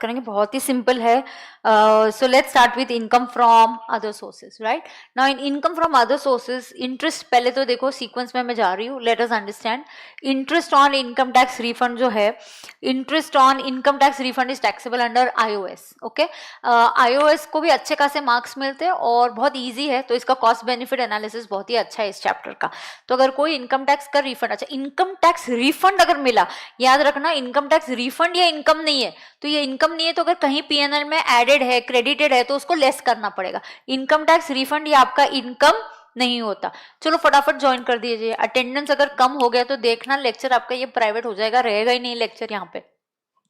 करेंगे, बहुत ही सिंपल है. So let's start with income from other sources. Right now in income from other sources interest पहले तो देखो सीक्वेंस में मैं जा रही हूँ. Let us understand interest on income tax refund जो है, interest on income tax refund is taxable under iOS. Okay, iOS को भी अच्छे खासे मार्क्स मिलते हैं और बहुत ईजी है, तो इसका कॉस्ट बेनिफिट एनालिसिस बहुत ही अच्छा है इस चैप्टर का. तो अगर कोई इनकम टैक्स का रिफंड, अच्छा इनकम टैक्स रिफंड अगर मिला, याद रखना इनकम टैक्स रिफंड या इनकम नहीं है, तो ये इनकम नहीं है तो अगर कहीं पीएनएल में एडेड है, क्रेडिटेड है, तो उसको लेस करना पड़ेगा. इनकम टैक्स रिफंड ये आपका इनकम नहीं होता. चलो फटाफट ज्वाइन कर दीजिए. अटेंडेंस अगर कम हो गया तो देखना लेक्चर आपका ये प्राइवेट हो जाएगा, रहेगा ही नहीं लेक्चर यहाँ पे.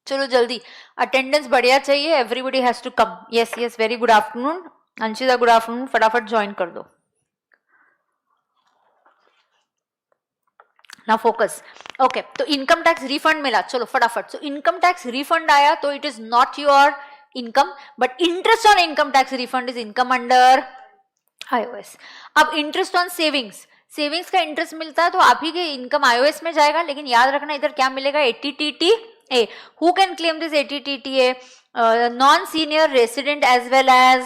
चलो जल्दी, अटेंडेंस बढ़िया चाहिए. Everybody has to come. Yes yes, very good afternoon. Anshita good afternoon. फटाफट ज्वाइन कर दो ना. फोकस. ओके, तो इनकम टैक्स रिफंड मिला, चलो फटाफट. सो इनकम टैक्स रिफंड आया तो it is not your income, but interest on income tax refund is income under IOS. अब इंटरेस्ट ऑन सेविंग्स, सेविंग्स का इंटरेस्ट मिलता है तो आप ही के इनकम आईओएस में जाएगा, लेकिन याद रखना इधर क्या मिलेगा, eighty TTA. Who can claim this eighty TTA? Non senior resident as well as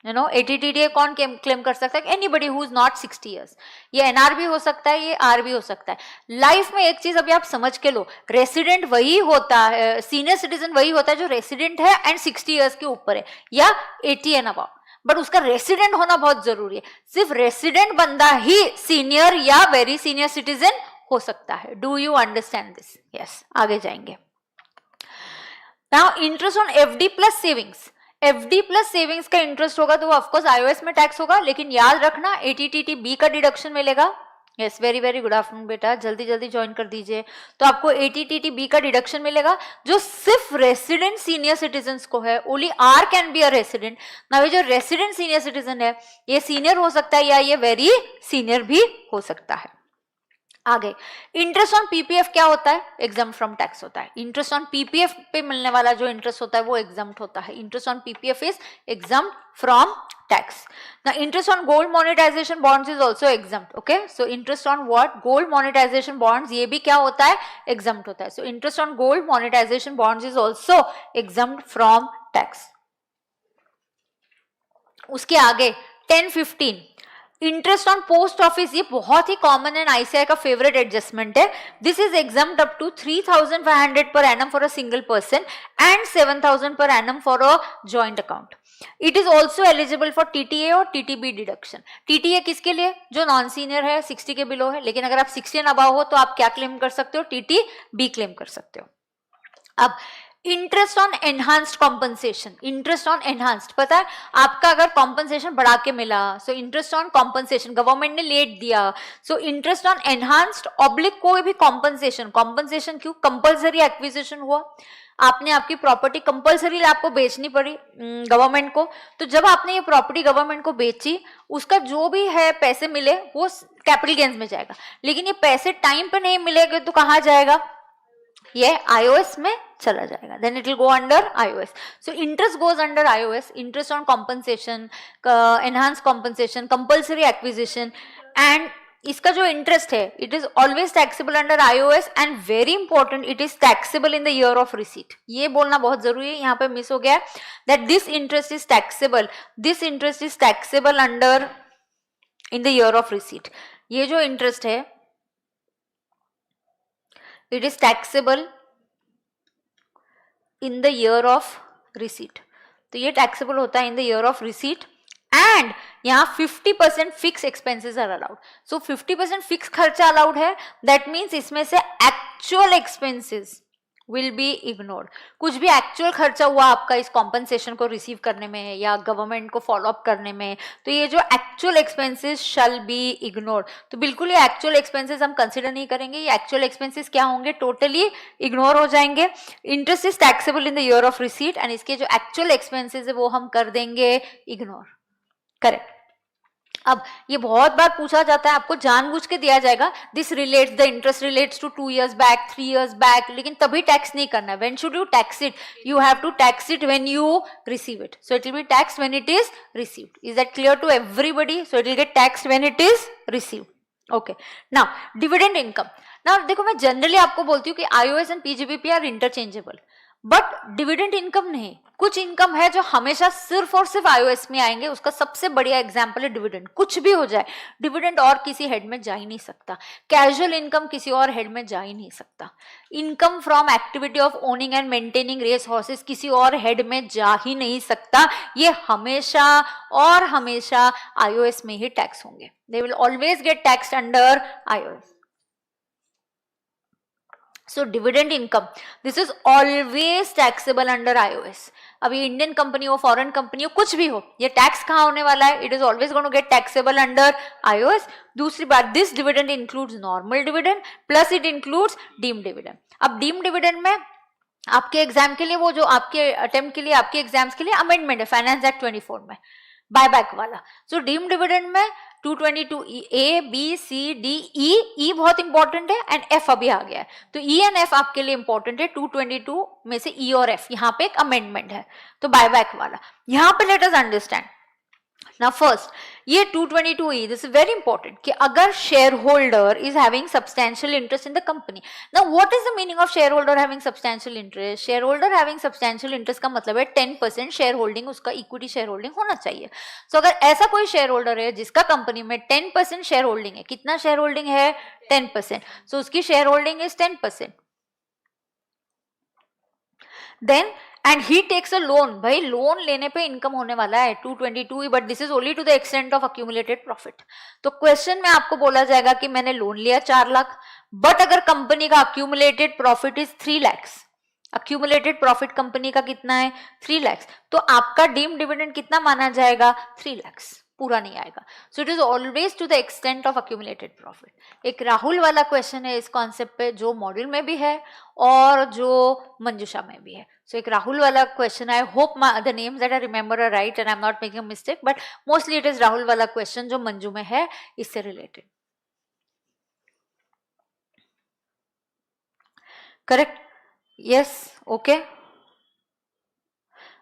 eighty TTA कौन क्लेम कर सकता है? Anybody who is not 60 years. ये एनआर भी हो सकता है, ये आर भी हो सकता है. लाइफ में एक चीज अभी आप समझ के लो, रेसिडेंट वही होता है, सीनियर सिटीजन वही होता है जो रेसिडेंट है एंड 60 इयर्स के ऊपर है या 80 एंड अबव, बट उसका रेसिडेंट होना बहुत जरूरी है. सिर्फ रेसिडेंट बंदा ही सीनियर या वेरी सीनियर सिटीजन हो सकता है. Do you understand this? Yes, आगे जाएंगे. Now interest on FD plus savings, FD plus savings का इंटरेस्ट होगा तो ऑफकोर्स आईओएस में टैक्स होगा, लेकिन याद रखना एटीटीटी बी का डिडक्शन मिलेगा. Yes, very very good afternoon बेटा, जल्दी जल्दी ज्वाइन कर दीजिए. तो आपको एटीटीटी बी का डिडक्शन मिलेगा जो सिर्फ रेसिडेंट सीनियर सिटीजन को है. Only are can be a resident. ना ये जो रेसिडेंट सीनियर सिटीजन है ये सीनियर हो सकता है या ये वेरी सीनियर भी हो सकता है. आगे, इंटरेस्ट ऑन पीपीएफ क्या होता है? एग्जम्प्ट फ्रॉम टैक्स होता है. इंटरेस्ट ऑन पीपीएफ पे मिलने वाला जो इंटरेस्ट होता है वो एग्जम्प्ट होता है. Interest on PPF is exempt from tax. Now interest on gold monetization bonds is also exempt. Okay, so interest on what? Gold monetization bonds, ये भी क्या होता है? Exempt होता है. So interest on gold monetization bonds is also exempt from tax. उसके आगे 10-15 interest on post office, ये बहुत ही कॉमन एंड आईसीआई का फेवरेट एडजस्टमेंट है. This is exempt up to 3,500 per annum for a single person and 7,000 per annum for a joint account. It is also eligible for TTA और TTB deduction. TTA किसके लिए? जो non senior है, 60 के below है, लेकिन अगर आप 60 एंड अबव हो तो आप क्या क्लेम कर सकते हो? टीटीबी क्लेम कर सकते हो. अब interest on enhanced compensation, interest on enhanced, पता है आपका अगर कॉम्पनसेशन बढ़ा के मिला, so interest on compensation, government ने लेट दिया, so interest on enhanced oblique कोई भी कॉम्पनसेशन. कॉम्पनसेशन क्यों? कंपल्सरी एक्विजिशन हुआ, आपने आपकी प्रॉपर्टी कंपल्सरी आपको बेचनी पड़ी गवर्नमेंट को, तो जब आपने ये प्रॉपर्टी गवर्नमेंट को बेची, उसका जो भी है पैसे मिले वो कैपिटल गेन्स में जाएगा, लेकिन ये पैसे टाइम पे नहीं मिलेंगे तो कहाँ जाएगा? ये आईओएस में चला जाएगा. Then it will go under IOS. So interest goes under IOS. Interest on compensation, enhance compensation, compulsory acquisition, and इसका जो इंटरेस्ट है it is always taxable under IOS and very important it is taxable in the year of receipt. ये बोलना बहुत जरूरी है, यहाँ पे मिस हो गया that this interest is taxable, this interest is taxable under in the year of receipt. ये जो इंटरेस्ट है it is taxable in the year of receipt. तो ये taxable होता है in the year of receipt and यहाँ 50% fixed expenses are allowed. So 50% fixed खर्चा allowed है, that means इसमें से actual expenses will be ignored. कुछ भी एक्चुअल खर्चा हुआ आपका इस कॉम्पनसेशन को रिसीव करने में या गवर्नमेंट को फॉलो अप करने में, तो ये जो actual expenses shall be ignored. तो बिल्कुल ये एक्चुअल एक्सपेंसेस हम कंसिडर नहीं करेंगे. ये एक्चुअल एक्सपेंसेस क्या होंगे? टोटली इग्नोर हो जाएंगे. Interest is taxable in the year of receipt and इसके जो एक्चुअल एक्सपेंसेस है वो हम कर देंगे इग्नोर. करेक्ट. अब ये बहुत बार पूछा जाता है, आपको जानबूझ के दिया जाएगा this relates, the interest relates to 2 years back, 3 years back, लेकिन तभी टैक्स नहीं करना है. When should you tax it? You have to tax it when you receive it. So it will be taxed when it is received. Is that clear to everybody? So it will get taxed when it is received. Okay, now dividend income. Now देखो मैं generally आपको बोलती हूँ कि IOS and PGBP are interchangeable. But dividend income नहीं। कुछ income है जो हमेशा सिर्फ और सिर्फ आईओएस में आएंगे, उसका सबसे बढ़िया एग्जांपल है डिविडेंड। कुछ भी हो जाए, डिविडेंड और किसी हेड में जा ही नहीं सकता। कैजुअल इनकम किसी और हेड में जा ही नहीं सकता। Income from activity of owning and maintaining race horses किसी और हेड में जा ही नहीं सकता। ये हमेशा और हमेशा आईओएस में ही टैक्स होंगे। They will always gate taxed under iOS. So dividend income, this is always taxable under IOS. अभी इंडियन कंपनी हो, फॉरेन कंपनी हो, कुछ भी हो, ये टैक्स कहाँ होने वाला है? It is always going to get taxable under IOS. दूसरी बात, this dividend includes normal dividend plus it includes deemed dividend. अब डीम्ड डिविडेंड में आपके एग्जाम के लिए, वो जो आपके अटेम्प्ट के लिए, आपके एग्जाम्स के लिए अमेंडमेंट है फाइनेंस एक्ट 24 में, बायबैक वाला। सो डीम्ड डिविडेंड में 222 ए बी सी डी ई बहुत इंपॉर्टेंट है एंड एफ अभी आ गया है, तो ई एंड एफ आपके लिए इंपॉर्टेंट है। 222 में से ई और एफ, यहाँ पे एक अमेंडमेंट है तो बायबैक वाला। यहाँ पे लेट अस अंडरस्टैंड ना फर्स्ट, ये 222E, this is very important कि अगर share holder is having substantial interest in the company. Now what is the meaning of share holder having substantial interest? Share holder having substantial interest का मतलब है 10% share holding, उसका equity share holding होना चाहिए। सो अगर ऐसा कोई शेयर होल्डर है जिसका कंपनी में 10% शेयर होल्डिंग है, कितना शेयर होल्डिंग है? 10%। सो उसकी share holding is 10%। Then and he takes a loan, भाई लोन लेने पे इनकम होने वाला है 222, but this is only to the extent of accumulated profit. तो क्वेश्चन में आपको बोला जाएगा कि मैंने लोन लिया 4 लाख, बट अगर कंपनी का accumulated profit is 3 lakh, accumulated profit company का कितना है? 3 लाख, तो आपका डीम्ड डिविडेंड कितना माना जाएगा? 3 लाख, पूरा नहीं आएगा। So it is always to the extent of accumulated profit. एक राहुल वाला क्वेश्चन है इस कॉन्सेप्ट पे, जो मॉड्यूल में भी है और जो मंजूषा में भी है। सो एक राहुल वाला question, I hope the names that I remember are right and I am not making a mistake, but mostly it is Rahul वाला क्वेश्चन जो मंजू में है, इससे related. Correct? Yes, okay,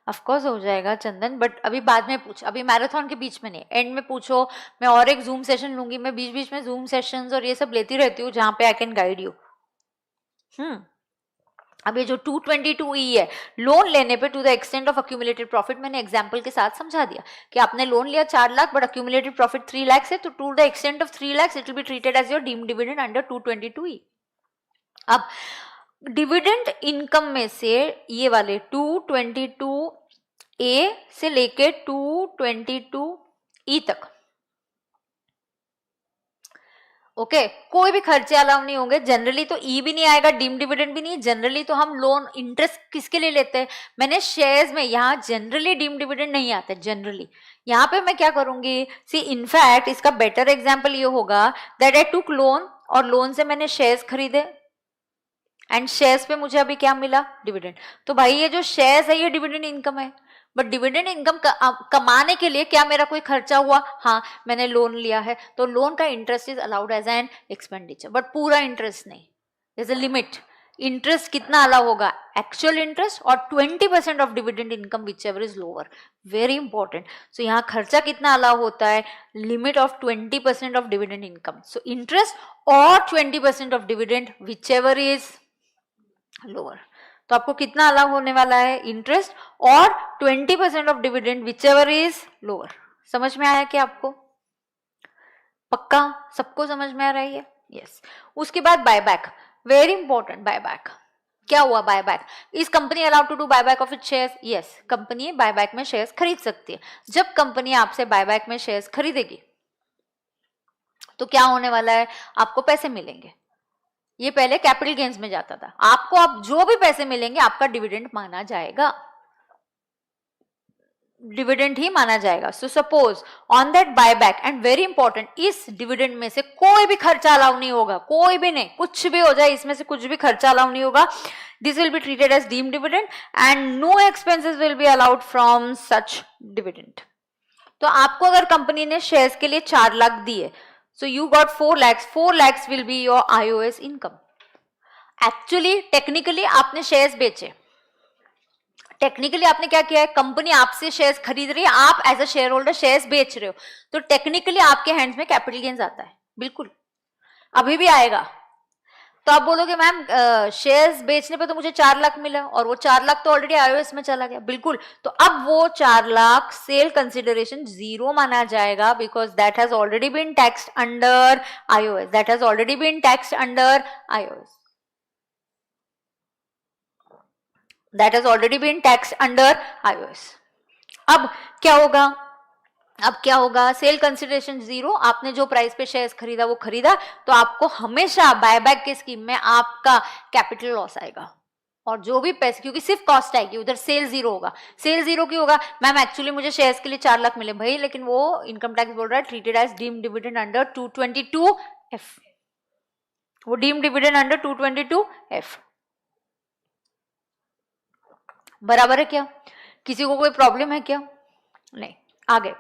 of course हो जाएगा चंदन, बट अभी बाद में पूछ, अभी मैराथन के बीच में नहीं, एंड में पूछो। मैं और एक जूम सेशन लूंगी, मैं बीच बीच में जूम सेशंस और ये सब लेती रहती हूँ जहां पे आई कैन गाइड यू। अब ये जो 222E है, लोन लेने पे to the extent of accumulated profit, मैंने एग्जांपल के साथ समझा दिया कि आपने लोन लिया 4 lakh but accumulated profit 3 lakh है, तो to the extent of 3 lakh it will be treated as your deemed dividend under 222E। अब डिविडेंड इनकम में से ये वाले 222A से लेके 222E तक, ओके, कोई भी खर्चे अलाउ नहीं होंगे। जनरली तो ई भी नहीं आएगा, डीम डिविडेंड भी नहीं। जनरली तो हम लोन इंटरेस्ट किसके लिए लेते हैं? मैंने शेयर्स में, यहाँ जनरली डीम डिविडेंड नहीं आता जनरली। यहाँ पे मैं क्या करूंगी? सी इनफैक्ट इसका बेटर एग्जांपल ये होगा दैट आई टुक लोन, और लोन से मैंने शेयर्स खरीदे एंड शेयर्स पे मुझे अभी क्या मिला? डिविडेंड। तो भाई ये जो शेयर्स है ये डिविडेंड इनकम है, बट डिविडेंड इनकम कमाने के लिए क्या मेरा कोई खर्चा हुआ? हाँ, मैंने लोन लिया है, तो लोन का interest is allowed as an expenditure, but पूरा इंटरेस्ट नहीं। There is a limit. Interest कितना अलाउ होगा? एक्चुअल इंटरेस्ट और 20% of dividend income whichever is lower. Very important. So यहाँ खर्चा कितना अलाउ होता है? Limit of 20% of dividend income. So interest और 20% of dividend whichever is lower. तो आपको कितना अलाउ होने वाला है? इंटरेस्ट और 20% of dividend whichever is lower. समझ में आया क्या आपको? पक्का सबको समझ में आ रही है? यस। उसके बाद बायबैक, वेरी इंपॉर्टेंट। बायबैक क्या हुआ? Buyback, is company allowed to do buyback of it shares? Yes, company buyback में शेयर्स खरीद सकती है। जब कंपनी आपसे बायबैक में शेयर्स खरीदेगी तो क्या होने वाला है? आपको पैसे मिलेंगे। ये पहले कैपिटल गेन्स में जाता था, आपको अब जो भी पैसे मिलेंगे आपका डिविडेंड माना जाएगा, डिविडेंड ही माना जाएगा। So suppose on that buyback, and very important, इस डिविडेंड में से कोई भी खर्चा अलाउ नहीं होगा, कोई भी नहीं, कुछ भी हो जाए इसमें से कुछ भी खर्चा अलाउ नहीं होगा। This will be treated as deemed dividend and no expenses will be allowed from such dividend. तो आपको अगर कंपनी ने शेयर्स के लिए 4 लाख दिए, so you got 4 lakhs, 4 lakhs will be your IOS income. Actually, technically आपने शेयर्स बेचे, technically आपने क्या किया है? कंपनी आपसे शेयर्स खरीद रही है, आप as a share holder shares बेच रहे हो, तो टेक्निकली आपके हैंड्स में कैपिटल गेन्स आता है, बिल्कुल अभी भी आएगा। तो आप बोलोगे मैम शेयर्स बेचने पे तो मुझे 4 लाख मिला और वो 4 लाख तो ऑलरेडी आईओएस में चला गया। बिल्कुल, तो अब वो 4 लाख सेल कंसिडरेशन जीरो माना जाएगा because that has already been taxed under IOS, that has already been taxed under IOS, that has already been taxed under IOS. अब क्या होगा, सेल कंसिडरेशन जीरो, आपने जो प्राइस पे शेयर्स खरीदा वो खरीदा, तो आपको हमेशा बायबैक के स्कीम में आपका कैपिटल लॉस आएगा और जो भी पैसे, क्योंकि सिर्फ कॉस्ट आएगी, उधर सेल जीरो होगा। सेल जीरो क्यों होगा मैम? एक्चुअली मुझे शेयर्स के लिए 4 लाख मिले भाई, लेकिन वो इनकम टैक्स बोल रहा है treated as deemed dividend under 222F, वो डीम्ड डिविडेंड अंडर 222F। बराबर है क्या? किसी को कोई प्रॉब्लम है क्या? नहीं। आगे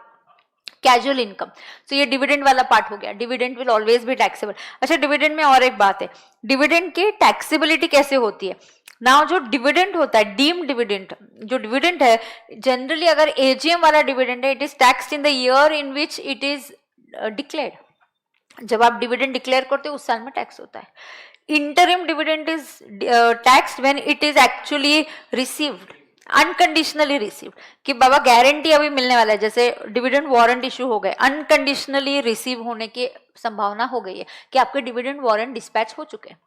कैजुअल इनकम, तो ये डिविडेंड वाला पार्ट हो गया। Dividend will always be taxable. अच्छा, डिविडेंड में और एक बात है, डिविडेंड की टैक्सेबिलिटी कैसे होती है ना? जो डिविडेंड होता है, डीम डिविडेंड, जो डिविडेंड है जनरली अगर एजीएम वाला डिविडेंड है, it is taxed in the year in which it is declared. जब आप डिविडेंड डिक्लेयर करते हो उस साल में टैक्स होता है। Interim dividend is taxed when it is actually received, unconditionally received, कि बाबा गारंटी अभी मिलने वाला है, जैसे डिविडेंड वारंट इशू हो गए, अनकंडीशनली रिसीव होने की संभावना हो गई है कि आपके डिविडेंड वारंट डिस्पैच हो चुके हैं।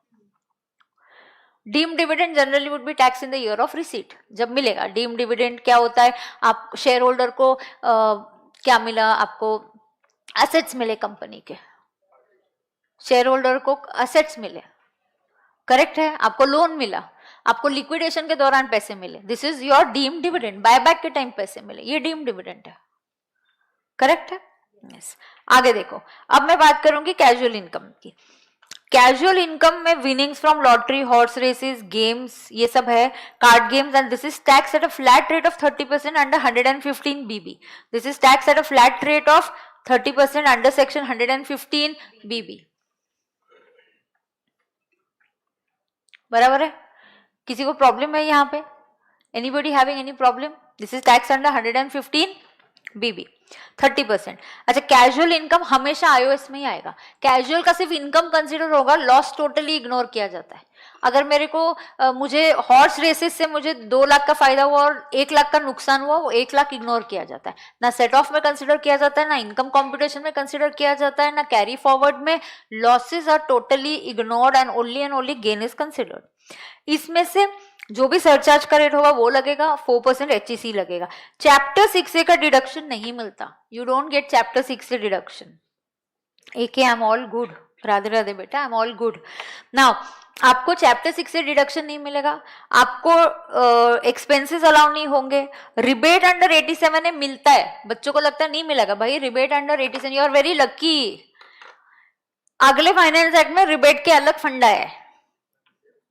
Deem dividend generally would be tax in the year of receipt, जब मिलेगा। डीम डिविडेंड क्या होता है? आप शेयर होल्डर को क्या मिला? आपको एसेट्स मिले कंपनी के, शेयर होल्डर को एसेट्स मिले, करेक्ट है? आपको लोन मिला, आपको लिक्विडेशन के दौरान पैसे मिले, this is your deem dividend. Buyback के टाइम पैसे मिले, ये डीम डिविडेंड है, करेक्ट है? यस। आगे देखो, अब मैं बात करूंगी कैजुअल इनकम की। कैजुअल इनकम में winnings from lottery, horse races, games, ये सब है, card games, and this is tax at a flat rate of 30% under 115 BB। This is tax at a flat rate of 30% under section 115 BB। बराबर है? किसी को problem है यहाँ पे? Anybody having any problem? This is tax under 115 BB, 30%। अच्छा, casual income हमेशा iOS में ही आएगा। कैजुअल का सिर्फ इनकम कंसीडर होगा, लॉस टोटली इग्नोर किया जाता है। अगर मेरे को मुझे हॉर्स रेसेस से मुझे 2 लाख का फायदा हुआ और 1 लाख का नुकसान हुआ, वो 1 लाख इग्नोर किया जाता है। ना सेट ऑफ में कंसिडर किया जाता है, ना इनकम कॉम्पिटिशन में कंसिडर किया जाता है, ना कैरी फॉरवर्ड में। Losses are totally ignored and only gain is considered. इसमें से जो भी सरचार्ज का रेट होगा वो लगेगा, 4% HEC लगेगा। चैप्टर 6A का डिडक्शन नहीं मिलता, यू डोंट गेट चैप्टर 6 से deduction. AK I am all good, Radhe Radhe बेटा, I am all good. Now आपको चैप्टर 6 से डिडक्शन नहीं मिलेगा, आपको एक्सपेंसेस अलाउ नहीं होंगे। रिबेट अंडर 87 मिलता है, बच्चों को लगता है नहीं मिलेगा, भाई rebate under 87 you are very lucky. अगले फाइनेंस एक्ट में रिबेट के अलग फंडा है,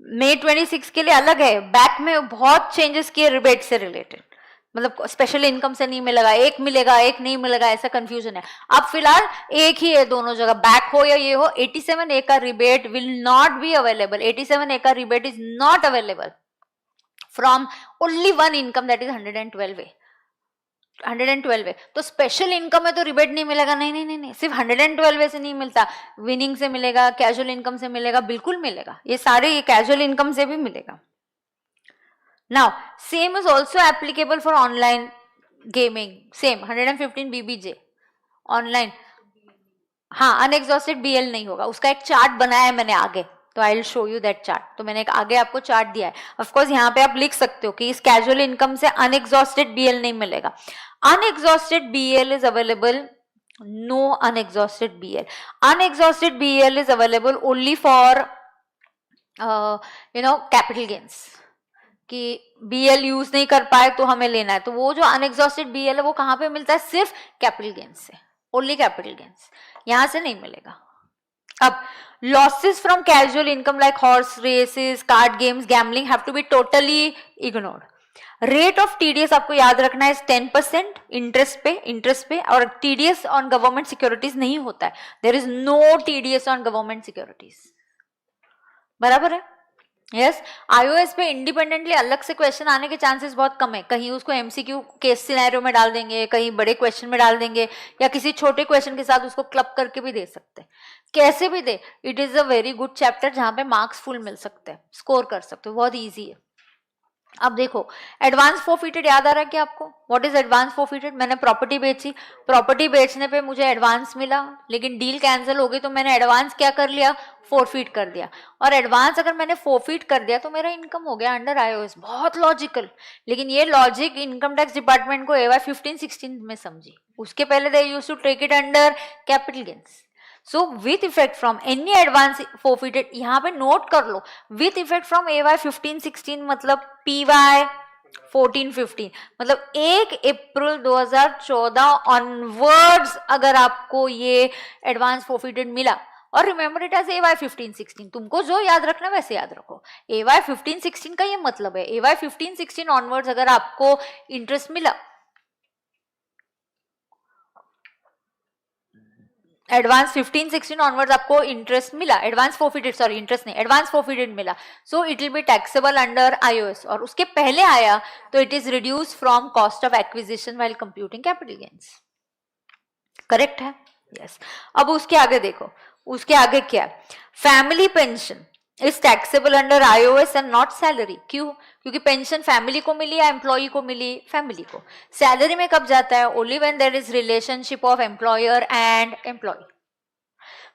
May 26 के लिए अलग है, बैक में बहुत चेंजेस किए रिबेट से रिलेटेड, मतलब स्पेशल इनकम से नहीं मिलेगा, एक मिलेगा एक नहीं मिलेगा, ऐसा कंफ्यूजन है। अब फिलहाल एक ही है दोनों जगह, बैक हो या ये हो। 87A का rebate will not be available, 87A का rebate is not available from only one income, that is 112A। तो स्पेशल इनकम में तो रिबेट नहीं मिलेगा, नहीं, सिर्फ 112A से नहीं मिलता, विनिंग से मिलेगा, कैजुअल इनकम से मिलेगा, बिल्कुल मिलेगा, ये सारे ये कैजुअल इनकम से भी मिलेगा। Now same is also applicable for online gaming, same 115 BBJ online. हाँ, अनएग्जॉस्टेड BL नहीं होगा, उसका एक चार्ट बनाया है मैंने आगे, तो I will show you that chart. तो मैंने एक आगे आपको चार्ट दिया है, ऑफ कोर्स यहाँ पे आप लिख सकते हो कि इस कैजुअल इनकम से अनएग्जॉस्टेड BL नहीं मिलेगा। Unexhausted BL is available, no unexhausted BL। Unexhausted BL is available only for capital gains, कि BL यूज नहीं कर पाए तो हमें लेना है, तो वो जो अनएग्जॉस्टेड BL है वो कहाँ पे मिलता है? सिर्फ कैपिटल गेन्स से, ओनली कैपिटल गेन्स, यहां से नहीं मिलेगा। अब losses from casual income like horse races, card games, gambling have to be totally ignored. Rate of TDS आपको याद रखना है 10% इंटरेस्ट पे, और TDS on government securities नहीं होता है, there is no TDS on government securities। बराबर है? यस iOS पे इंडिपेंडेंटली अलग से क्वेश्चन आने के चांसेस बहुत कम है, कहीं उसको एमसीक्यू केस सिनेरियो में डाल देंगे, कहीं बड़े क्वेश्चन में डाल देंगे, या किसी छोटे क्वेश्चन के साथ उसको क्लब करके भी दे सकते हैं, कैसे भी दे। It is a very good chapter जहां पे मार्क्स फुल मिल सकते हैं, स्कोर कर सकते हो, बहुत ईजी है। अब देखो एडवांस फोरफिटेड याद आ रहा है क्या आपको? What is advance forfeited? मैंने प्रॉपर्टी बेची, प्रॉपर्टी बेचने पे मुझे एडवांस मिला, लेकिन डील कैंसिल हो गई, तो मैंने एडवांस क्या कर लिया? फोरफिट कर दिया। और एडवांस अगर मैंने फोरफिट कर दिया तो मेरा इनकम हो गया अंडर iOS। बहुत लॉजिकल। लेकिन ये लॉजिक इनकम टैक्स डिपार्टमेंट को AY 15-16 में समझी, उसके पहले they used to take it under capital gains. So with effect from any advance forfeited, यहाँ पे नोट कर लो, विथ इफेक्ट फ्रॉम AY 15-16 मतलब PY 14-15 मतलब 1 अप्रैल 2014 ऑनवर्ड्स अगर आपको ये एडवांस फोरफिटेड मिला, और रिमेंबर इट एज AY 15-16, तुमको जो याद रखना वैसे याद रखो। AY 15-16 का ये मतलब है AY 15-16 ऑनवर्ड्स अगर आपको इंटरेस्ट मिला, एडवांस 15-16 ऑनवर्ड्स आपको इंटरेस्ट मिला, एडवांस फोरफिटेड, सॉरी इंटरेस्ट नहीं, एडवांस फोरफिटेड मिला, सो it will B taxable under iOS। और उसके पहले आया तो it is reduce from cost of acquisition while computing capital gains. Correct है? यस। अब उसके आगे देखो, उसके आगे क्या? Family pension is taxable under iOS and not salary. क्यों? क्योंकि पेंशन फैमिली को मिली या एम्प्लॉय को मिली? फैमिली को। सैलरी में कब जाता है? Only when there is relationship of employer and employ.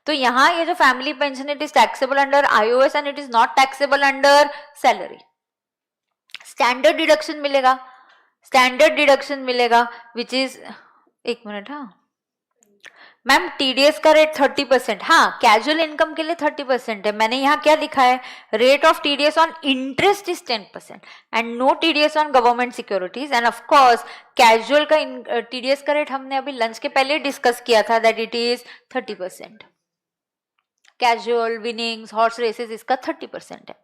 तो यहां ये जो family pension it is taxable under iOS and it is not taxable under salary. Standard deduction मिलेगा, स्टैंडर्ड डिडक्शन मिलेगा विच इज, एक मिनट, हाँ मैम टीडीएस का rate 30%, हाँ कैजुअल इनकम के लिए 30% है। मैंने यहाँ क्या लिखा है? Rate of TDS on interest is 10% and no TDS on government securities. And of course casual का टीडीएस का रेट हमने अभी लंच के पहले डिस्कस किया था, that it is 30%। Casual, winnings, horse races इसका 30% है।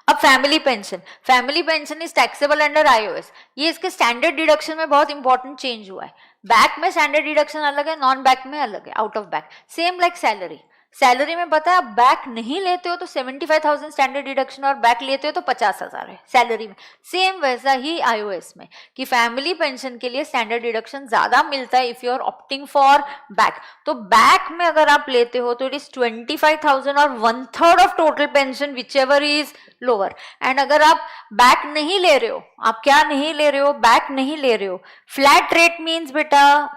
अब family pension, family pension is taxable under iOS। ये इसके स्टैंडर्ड डिडक्शन में बहुत इंपॉर्टेंट चेंज हुआ है। बैक में स्टैंडर्ड डिडक्शन अलग है, नॉन बैक में अलग है, out of back. Same like salary, salary में पता है आप बैक नहीं लेते हो तो 75,000 स्टैंडर्ड डिडक्शन, और बैक लेते हो तो 50,000 है सैलरी में। सेम वैसा ही iOS में कि फैमिली पेंशन के लिए स्टैंडर्ड डिडक्शन ज्यादा मिलता है if you are opting for back. तो बैक में अगर आप लेते हो तो इट इज 25,000 और 1/3 of total pension whichever is lower. And अगर आप बैक नहीं ले रहे हो, आप क्या नहीं ले रहे हो? बैक नहीं ले रहे हो। फ्लैट रेट मीन्स बेटा,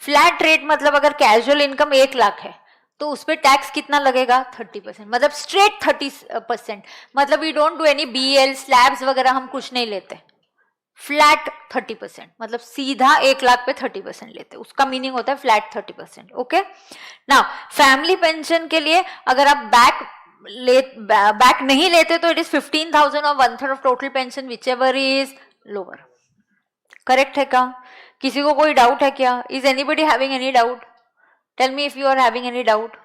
फ्लैट रेट मतलब अगर कैजुअल इनकम 1 लाख है तो उस पर टैक्स कितना लगेगा? 30%, मतलब स्ट्रेट 30%। मतलब we don't do any BL slabs वगैरह, हम कुछ नहीं लेते। फ्लैट 30%, मतलब सीधा 1 लाख पे 30% लेते, उसका मीनिंग होता है flat 30%। Okay, now family pension के लिए अगर आप बैक नहीं लेते तो इट इज 15,000 और 1/3 of total pension whichever is lower. Correct है क्या? किसी को कोई डाउट है क्या? Is anybody having any doubt? Tell me if you are having any doubt.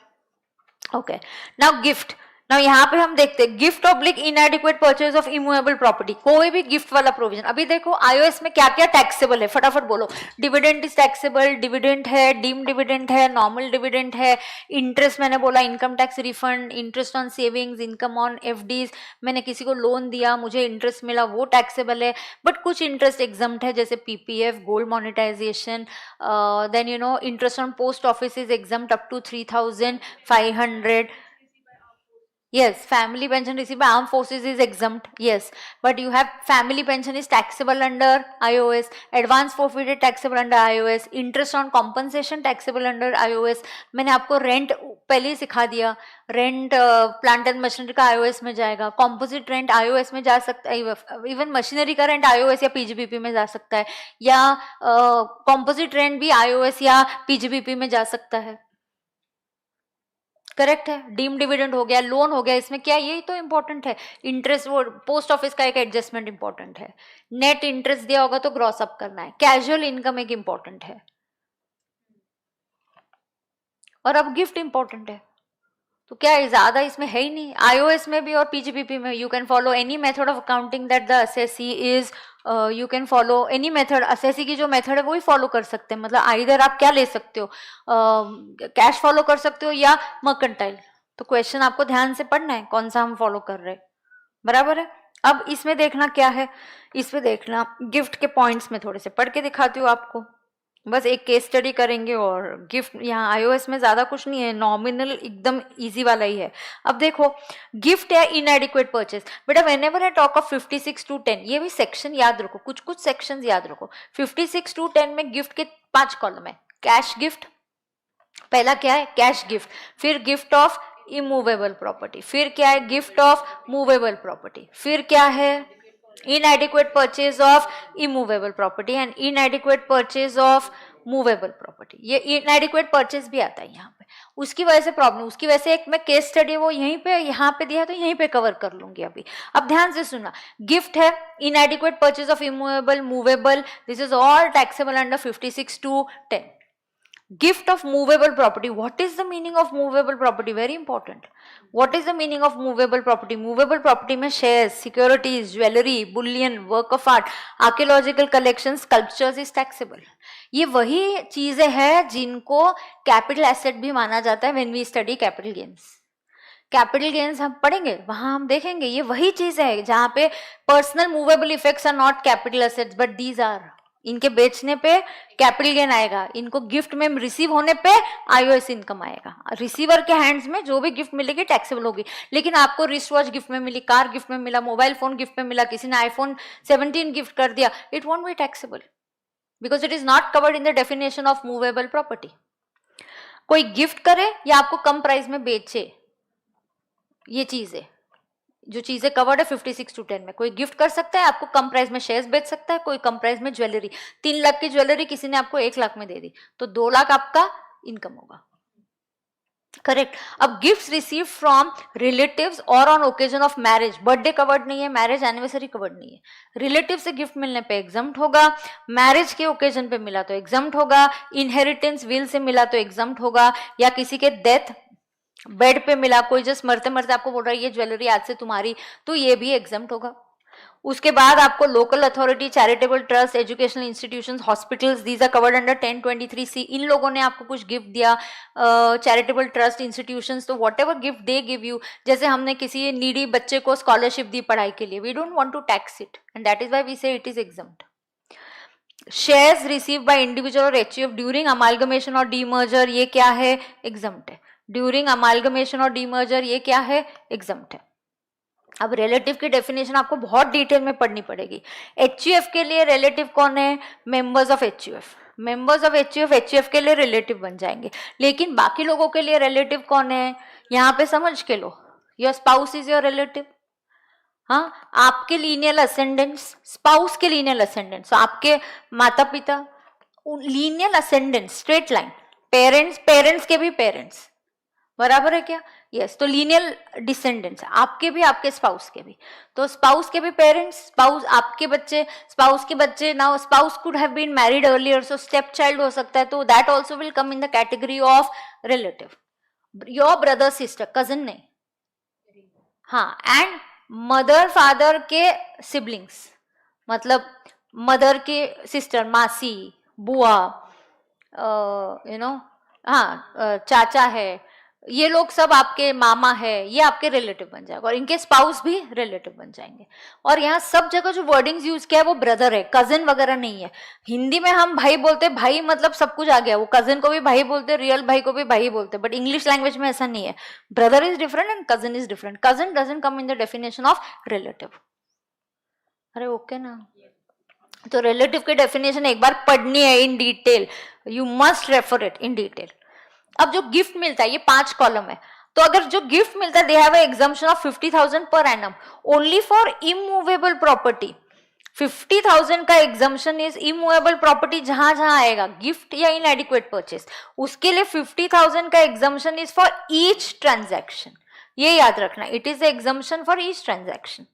Okay, now gift. Now यहाँ पे हम देखते हैं gift oblique inadequate purchase of immovable property, कोई भी गिफ्ट वाला प्रोविजन। अभी देखो iOS में क्या क्या टैक्सेबल है, फटाफट बोलो। डिविडेंड इज टैक्सेबल, डिविडेंड है, डीम डिविडेंड है, नॉर्मल डिविडेंड है, इंटरेस्ट मैंने बोला, income tax refund, interest on savings, income on FDs, मैंने किसी को लोन दिया, मुझे इंटरेस्ट मिला, वो टैक्सेबल है। बट कुछ इंटरेस्ट एग्जम्प्ट है, जैसे PPF, gold monetization, then you know interest on post office is exempt up to 3,500। Yes, family pension received by armed forces is exempt. Yes, but you have family pension is taxable under iOS. Advance forfeited taxable under iOS. Interest on compensation taxable under iOS. मैंने आपको rent पहले ही सिखा दिया, rent plant and machinery का iOS में जाएगा, composite rent iOS में जा सकता है, इवन मशीनरी का रेंट iOS या PGBP में जा सकता है, या कॉम्पोजिट रेंट भी iOS या PGBP में जा सकता है। करेक्ट है? डीम डिविडेंड हो गया, लोन हो गया, इसमें क्या, यही तो इंपॉर्टेंट है। इंटरेस्ट, वो पोस्ट ऑफिस का एक एडजस्टमेंट इंपॉर्टेंट है, नेट इंटरेस्ट दिया होगा तो ग्रॉस अप करना है, कैजुअल इनकम एक इंपॉर्टेंट है, और अब गिफ्ट इंपॉर्टेंट है। तो क्या है, ज्यादा इसमें है ही नहीं। iOS में भी और PGBP में you can follow any method of accounting that the assessee is, you can follow any method, assessee की जो मेथड है वही फॉलो कर सकते हैं। मतलब आइदर आप क्या ले सकते हो, कैश फॉलो कर सकते हो या मर्केंटाइल। तो क्वेश्चन आपको ध्यान से पढ़ना है कौन सा हम फॉलो कर रहे हैं, बराबर है। अब इसमें देखना क्या है, इसमें देखना गिफ्ट के पॉइंट्स में थोड़े से पढ़ के दिखाती हूँ आपको, बस एक केस स्टडी करेंगे। और गिफ्ट यहाँ iOS में ज्यादा कुछ नहीं है, नॉमिनल एकदम इजी वाला ही है। अब देखो गिफ्ट है इनएडिक्वेट परचेज, बेटा when ever I talk of 56 to 10, ये भी सेक्शन याद रखो, कुछ कुछ सेक्शंस याद रखो। 56 to 10 में गिफ्ट के 5 कॉलम है। कैश गिफ्ट, पहला क्या है कैश गिफ्ट, फिर गिफ्ट ऑफ इमूवेबल प्रॉपर्टी, फिर क्या है गिफ्ट ऑफ मूवेबल प्रॉपर्टी, फिर क्या है inadequate purchase of immovable property and inadequate purchase of movable property। ये inadequate purchase भी आता है यहाँ पे, उसकी वजह से प्रॉब्लम, उसकी वजह से एक मैं केस स्टडी वो यहीं पे यहाँ पे दिया तो यहीं पे कवर कर लूंगी अभी। अब ध्यान से सुना, गिफ्ट है inadequate purchase of immovable, movable, this is all taxable under 56 to 10। gift of movable property, what is the meaning of movable property, very important, what is the meaning of movable property? movable property में shares, securities, jewelry, bullion, work of art, archaeological collections, sculptures is taxable। ये वही चीजें हैं जिनको capital asset भी माना जाता है when we study capital gains। Capital gains हम पढ़ेंगे वहां हम देखेंगे ये वही चीज है जहां पे personal movable effects are not capital assets but these are, इनके बेचने पे कैपिटल गेन आएगा, इनको गिफ्ट में रिसीव होने पे iOS इनकम आएगा। रिसीवर के हैंड्स में जो भी गिफ्ट मिलेगी टैक्सेबल होगी। लेकिन आपको रिस्ट वॉच गिफ्ट में मिली, कार गिफ्ट में मिला, मोबाइल फोन गिफ्ट में मिला, किसी ने iPhone 17 गिफ्ट कर दिया, it won't be taxable because it is not covered in the definition of movable property. कोई गिफ्ट करे या आपको कम प्राइस में बेचे, ये चीज है जो चीजें कवर्ड है 56 to 10 में। कोई गिफ्ट कर सकता है, आपको कम प्राइस में शेयर्स बेच सकता है, कोई कम प्राइस में ज्वेलरी, 3 लाख की ज्वेलरी किसी ने आपको 1 लाख में दे दी तो 2 लाख आपका इनकम होगा, करेक्ट। अब गिफ्ट्स रिसीव फ्रॉम रिलेटिव्स और on occasion of marriage, birthday covered नहीं है, मैरिज एनिवर्सरी कवर्ड नहीं है, रिलेटिव से गिफ्ट मिलने पे एग्जम्प्ट होगा, मैरिज के ओकेजन पे मिला तो एग्जम्प्ट होगा, इनहेरिटेंस विल से मिला तो एग्जम्प्ट होगा, या किसी के डेथ बेड पे मिला, कोई जस्ट मरते मरते आपको बोल रहा है ये ज्वेलरी आज से तुम्हारी, तो ये भी एग्जम्प्ट होगा। उसके बाद आपको local authority, charitable trust, educational institutions, hospitals, these are covered under 1023C। इन लोगों ने आपको कुछ गिफ्ट दिया, चैरिटेबल ट्रस्ट, इंस्टीट्यूशंस, तो whatever gift they give you, जैसे हमने किसी नीडी बच्चे को स्कॉलरशिप दी पढ़ाई के लिए, we don't want to tax it and that is why we say it is exempt. Shares received by individual और HUF ड्यूरिंग अमालगमेशन और डीमर्जर, ये क्या है एग्जम्प्ट है। ड्यूरिंग अमालगमेशन और डीमर्जर ये क्या है एग्जम्प्ट है। अब रिलेटिव की डेफिनेशन आपको बहुत डिटेल में पढ़नी पड़ेगी। HUF के लिए रिलेटिव कौन है, members of HUF, members of HUF के लिए रिलेटिव बन जाएंगे। लेकिन बाकी लोगों के लिए रिलेटिव कौन है, यहाँ पे समझ के लो, your spouse is your relative. हाँ, आपके लीनियल असेंडेंट्स, स्पाउस के लीनियल असेंडेंट्स, आपके माता पिता, lineal ascendants straight line, parents के भी पेरेंट्स, बराबर है क्या, यस। तो लीनियल डिसेंडेंट्स आपके भी, आपके स्पाउस के भी, तो स्पाउस के भी पेरेंट्स, स्पाउस आपके बच्चे, स्पाउस के बच्चे, now spouse could have been married earlier so step child हो सकता है, तो that also will come in the category of relative. Your brother sister, cousin नहीं, हाँ, एंड मदर फादर के सिबलिंग्स, मतलब मदर के सिस्टर, मासी, बुआ, यू नो, हाँ, चाचा है, ये लोग सब आपके मामा है, ये आपके रिलेटिव बन जाएगा, और इनके स्पाउस भी रिलेटिव बन जाएंगे। और यहाँ सब जगह जो वर्डिंग्स यूज किया है वो ब्रदर है, कजन वगैरह नहीं है। हिंदी में हम भाई बोलते, भाई मतलब सब कुछ आ गया, वो कजन को भी भाई बोलते, रियल भाई को भी भाई बोलते, बट इंग्लिश लैंग्वेज में ऐसा नहीं है। Brother is different and cousin is different, cousin doesn't come in the definition of relative. अरे ओके ना, तो रिलेटिव की डेफिनेशन एक बार पढ़नी है in detail, you must refer it in detail. अब जो गिफ्ट मिलता है, ये 5 कॉलम है, तो अगर जो गिफ्ट मिलता है, they have exemption of 50,000 per annum only for immovable property. 50,000 का एग्जम्पशन इज इमूवेबल प्रॉपर्टी, जहां जहां आएगा गिफ्ट या इनएडिक्वेट परचेस, उसके लिए 50,000 का exemption is for each transaction, ये याद रखना, it is the exemption for each transaction.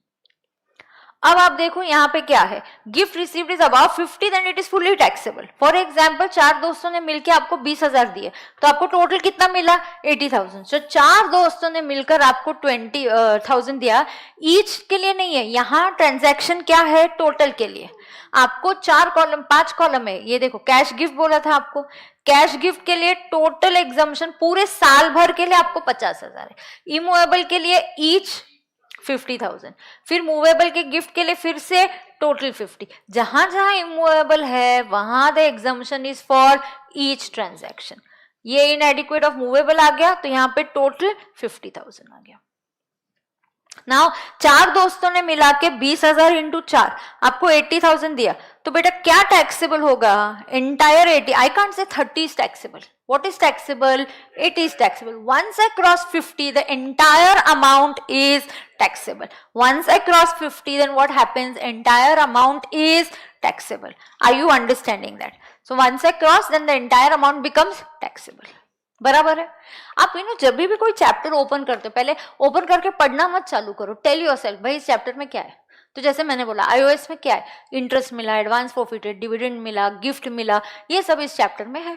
अब आप देखो यहाँ पे क्या है, gift received is about 50 then it is fully taxable. For example 4 दोस्तों ने मिलकर आपको 20,000 दिए, तो आपको टोटल कितना मिला 80,000। सो 4 दोस्तों ने मिलकर आपको 20,000 दिया, ईच के लिए नहीं है, यहाँ ट्रांजैक्शन क्या है टोटल के लिए। आपको 4 कॉलम 5 कॉलम है, ये देखो कैश गिफ्ट बोला था आपको, कैश गिफ्ट के लिए टोटल एग्जम्पशन पूरे साल भर के लिए आपको 50,000 है, इमूवेबल के लिए ईच 50,000, फिर मूवेबल के गिफ्ट के लिए फिर से टोटल 50। जहां जहां इमूवेबल है वहां the exemption is for each transaction. ये इनएडिक्वेट ऑफ मूवेबल आ गया तो यहाँ पे टोटल 50,000 आ गया। नाउ 4 दोस्तों ने मिला के 20,000 इंटू 4 आपको 80,000 दिया, तो बेटा क्या टैक्सेबल होगा, entire 80, I can't say 30 is taxable, what is taxable, 80 is taxable. Once I cross 50 the entire amount is taxable. Once I cross 50 then what happens, entire amount is taxable. Are you understanding that? So once I cross then the entire amount becomes taxable. बराबर है। आप जब भी कोई chapter open करते हो पहले open करके पढ़ना मत चालू करो, टेल योरसेल्फ भाई इस चैप्टर में क्या है। तो जैसे मैंने बोला iOS में क्या है, इंटरेस्ट मिला, एडवांस प्रॉफिटेड, डिविडेंड मिला, गिफ्ट मिला, ये सब इस चैप्टर में है।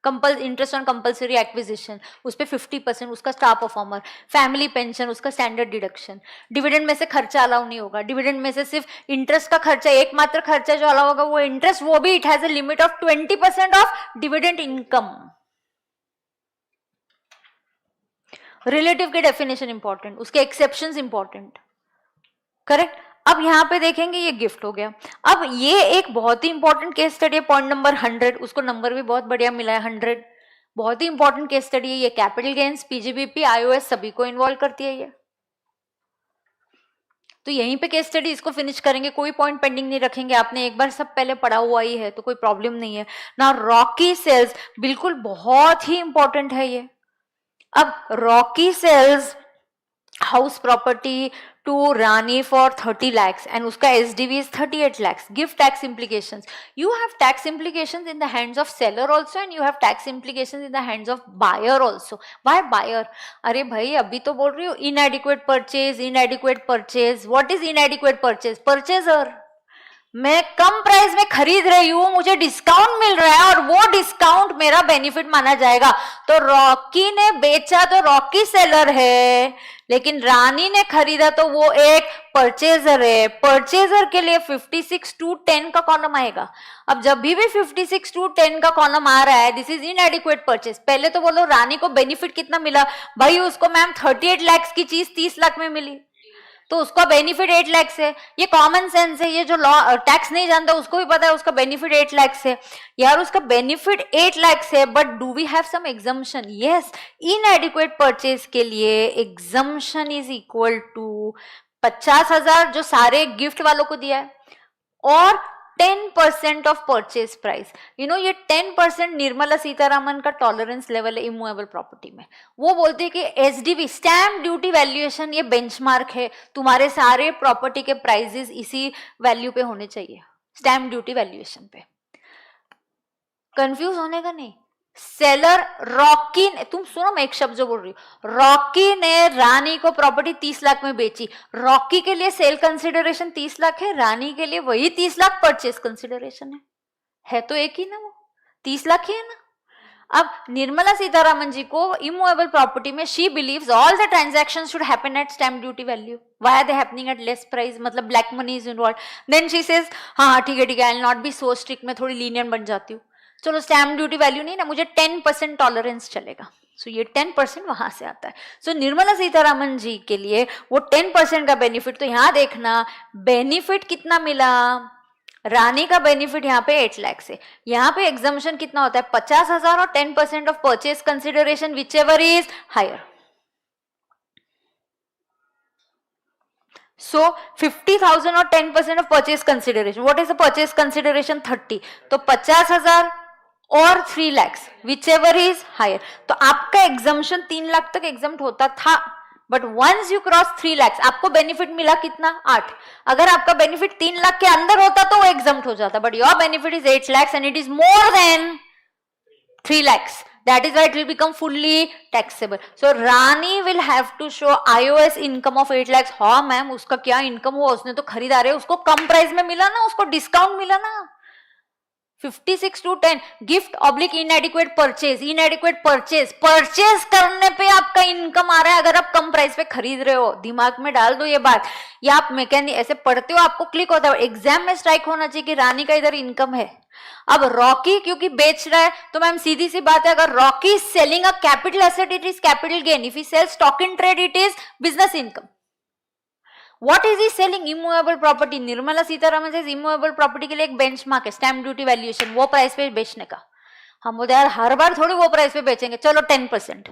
इंटरेस्ट ऑन कंपल्सरी एक्विजिशन उस पे 50%, उसका स्टार परफॉर्मर, फैमिली पेंशन उसका स्टैंडर्ड डिडक्शन, डिविडेंड में से खर्चा अलाउ नहीं होगा, डिविडेंड में से सिर्फ इंटरेस्ट का खर्चा, एकमात्र खर्चा जो अलाउ होगा वो इंटरेस्ट, वो भी it has a limit of 20% of dividend income. Relative के डेफिनेशन इंपॉर्टेंट, उसके एक्सेप्शंस इंपॉर्टेंट, करेक्ट। अब यहाँ पे देखेंगे ये गिफ्ट हो गया। अब ये एक बहुत ही इंपॉर्टेंट केस स्टडी है, पॉइंट नंबर 100, उसको नंबर भी बहुत बढ़िया मिला है 100, बहुत ही इंपॉर्टेंट केस स्टडी है ये। कैपिटल गेन्स, पीजीबीपी, iOS सभी को इन्वॉल्व करती है ये। तो यहीं पे केस स्टडी इसको फिनिश करेंगे, कोई पॉइंट पेंडिंग नहीं रखेंगे, आपने एक बार सब पहले पढ़ा हुआ ही है तो कोई प्रॉब्लम नहीं है ना। रॉकी सेल्स बिल्कुल बहुत ही इंपॉर्टेंट है ये। अब Rocky sells house property to Rani for 30 lakhs and उसका SDV is 38 lakhs. Give tax implications. You have tax implications in the hands of seller also and you have tax implications in the hands of buyer also. Why buyer? अरे भाई अभी तो बोल रही हूँ inadequate purchase, inadequate purchase. What is inadequate purchase? Purchaser. मैं कम price में खरीद रही हूं, मुझे डिस्काउंट मिल रहा है और वो डिस्काउंट मेरा बेनिफिट माना जाएगा। तो रॉकी ने बेचा तो रॉकी सेलर है, लेकिन रानी ने खरीदा तो वो एक परचेजर है। परचेजर के लिए 56 to 10 का कॉलम आएगा। अब जब भी 56 to 10 का कॉलम आ रहा है, दिस इज इनएडिक्वेट परचेज। पहले तो बोलो रानी को बेनिफिट कितना मिला, भाई उसको मैम 38 lakhs की चीज 30 लाख में मिली तो उसका बेनिफिट 8 lakhs है। ये कॉमन सेंस है, ये जो लॉ टैक्स नहीं जानता उसको भी पता है उसका बेनिफिट 8 lakhs है यार, उसका बेनिफिट 8 lakhs है। But do we have some exemption? Yes, inadequate purchase के लिए एग्जम्पशन इज इक्वल टू 50,000 जो सारे गिफ्ट वालों को दिया है और 10% ऑफ परचेज प्राइस। ये 10% निर्मला सीतारामन का टॉलरेंस लेवल है इमूवेबल प्रॉपर्टी में। वो बोलती है कि SDV स्टैम्प ड्यूटी वैल्यूएशन ये बेंचमार्क है, तुम्हारे सारे प्रॉपर्टी के प्राइजेस इसी वैल्यू पे होने चाहिए, स्टैम्प ड्यूटी वैल्यूएशन पे। कंफ्यूज होने का नहीं। सेलर रॉकी ने, तुम सुनो मैं एक शब्द जो बोल रही हूँ, रॉकी ने रानी को प्रॉपर्टी 30 लाख में बेची। रॉकी के लिए सेल कंसिडरेशन 30 लाख है, रानी के लिए वही 30 लाख परचेस कंसिडरेशन है तो एक ही ना, वो 30 लाख ही है ना। अब निर्मला सीतारामन जी को इमूवेबल प्रॉपर्टी में she believes all the transaction should happen at stamp duty value. Why are they happening at less price, मतलब black money is involve. Then she says हाँ ठीक है I will not be so strict, मैं थोड़ी lenient बन जाती हूँ, चलो स्टैम्प ड्यूटी वैल्यू नहीं ना, मुझे 10% टॉलरेंस चलेगा। सो ये 10% वहां से आता है। सो निर्मला सीतारामन जी के लिए वो 10% का बेनिफिट, तो यहां देखना बेनिफिट कितना मिला, रानी का बेनिफिट यहाँ पे 8 lakhs है। यहाँ पे एग्जम्पशन कितना होता है 50,000 और 10% of purchase consideration whichever is higher. So 50,000 और 10% of purchase consideration, what is the purchase consideration 30, तो 50,000 और 3 lakhs whichever is higher. तो आपका एग्जम्पशन 3 लाख तक एग्जम्प्ट होता था, but once you cross 3 lakhs आपको बेनिफिट मिला कितना 8। अगर आपका बेनिफिट 3 लाख के अंदर होता तो वो एग्जम्प्ट हो जाता, but your benefit is 8 lakhs and it is more than 3 lakhs। That is why it will become fully taxable. So Rani will have to show iOS income of 8 lakhs. हाँ ma'am, उसका क्या income हुआ, उसने तो खरीदा रहे, उसको कम price में मिला ना, उसको डिस्काउंट मिला ना. 56 to 10 gift oblique inadequate purchase. इनएडिक्वेट purchase करने पे आपका इनकम आ रहा है अगर आप कम प्राइस पे खरीद रहे हो. दिमाग में डाल दो ये बात. या आप मैकेनिक ऐसे पढ़ते हो, आपको क्लिक होता है, एग्जाम में स्ट्राइक होना चाहिए कि रानी का इधर इनकम है. अब रॉकी क्योंकि बेच रहा है, तो मैम सीधी सी बात है, अगर Rocky is selling a capital asset it is capital gain. If he sell stock in trade it is business income. What is he selling? Immovable property. Nirmala Sitharaman से इमूवेबल प्रॉपर्टी के लिए एक बेंचमार्क है स्टैम्प ड्यूटी वैल्यूएशन, वो price पे बेचने का. हम बोलते यार हर बार थोड़ी वो प्राइस पे बेचेंगे, चलो 10%.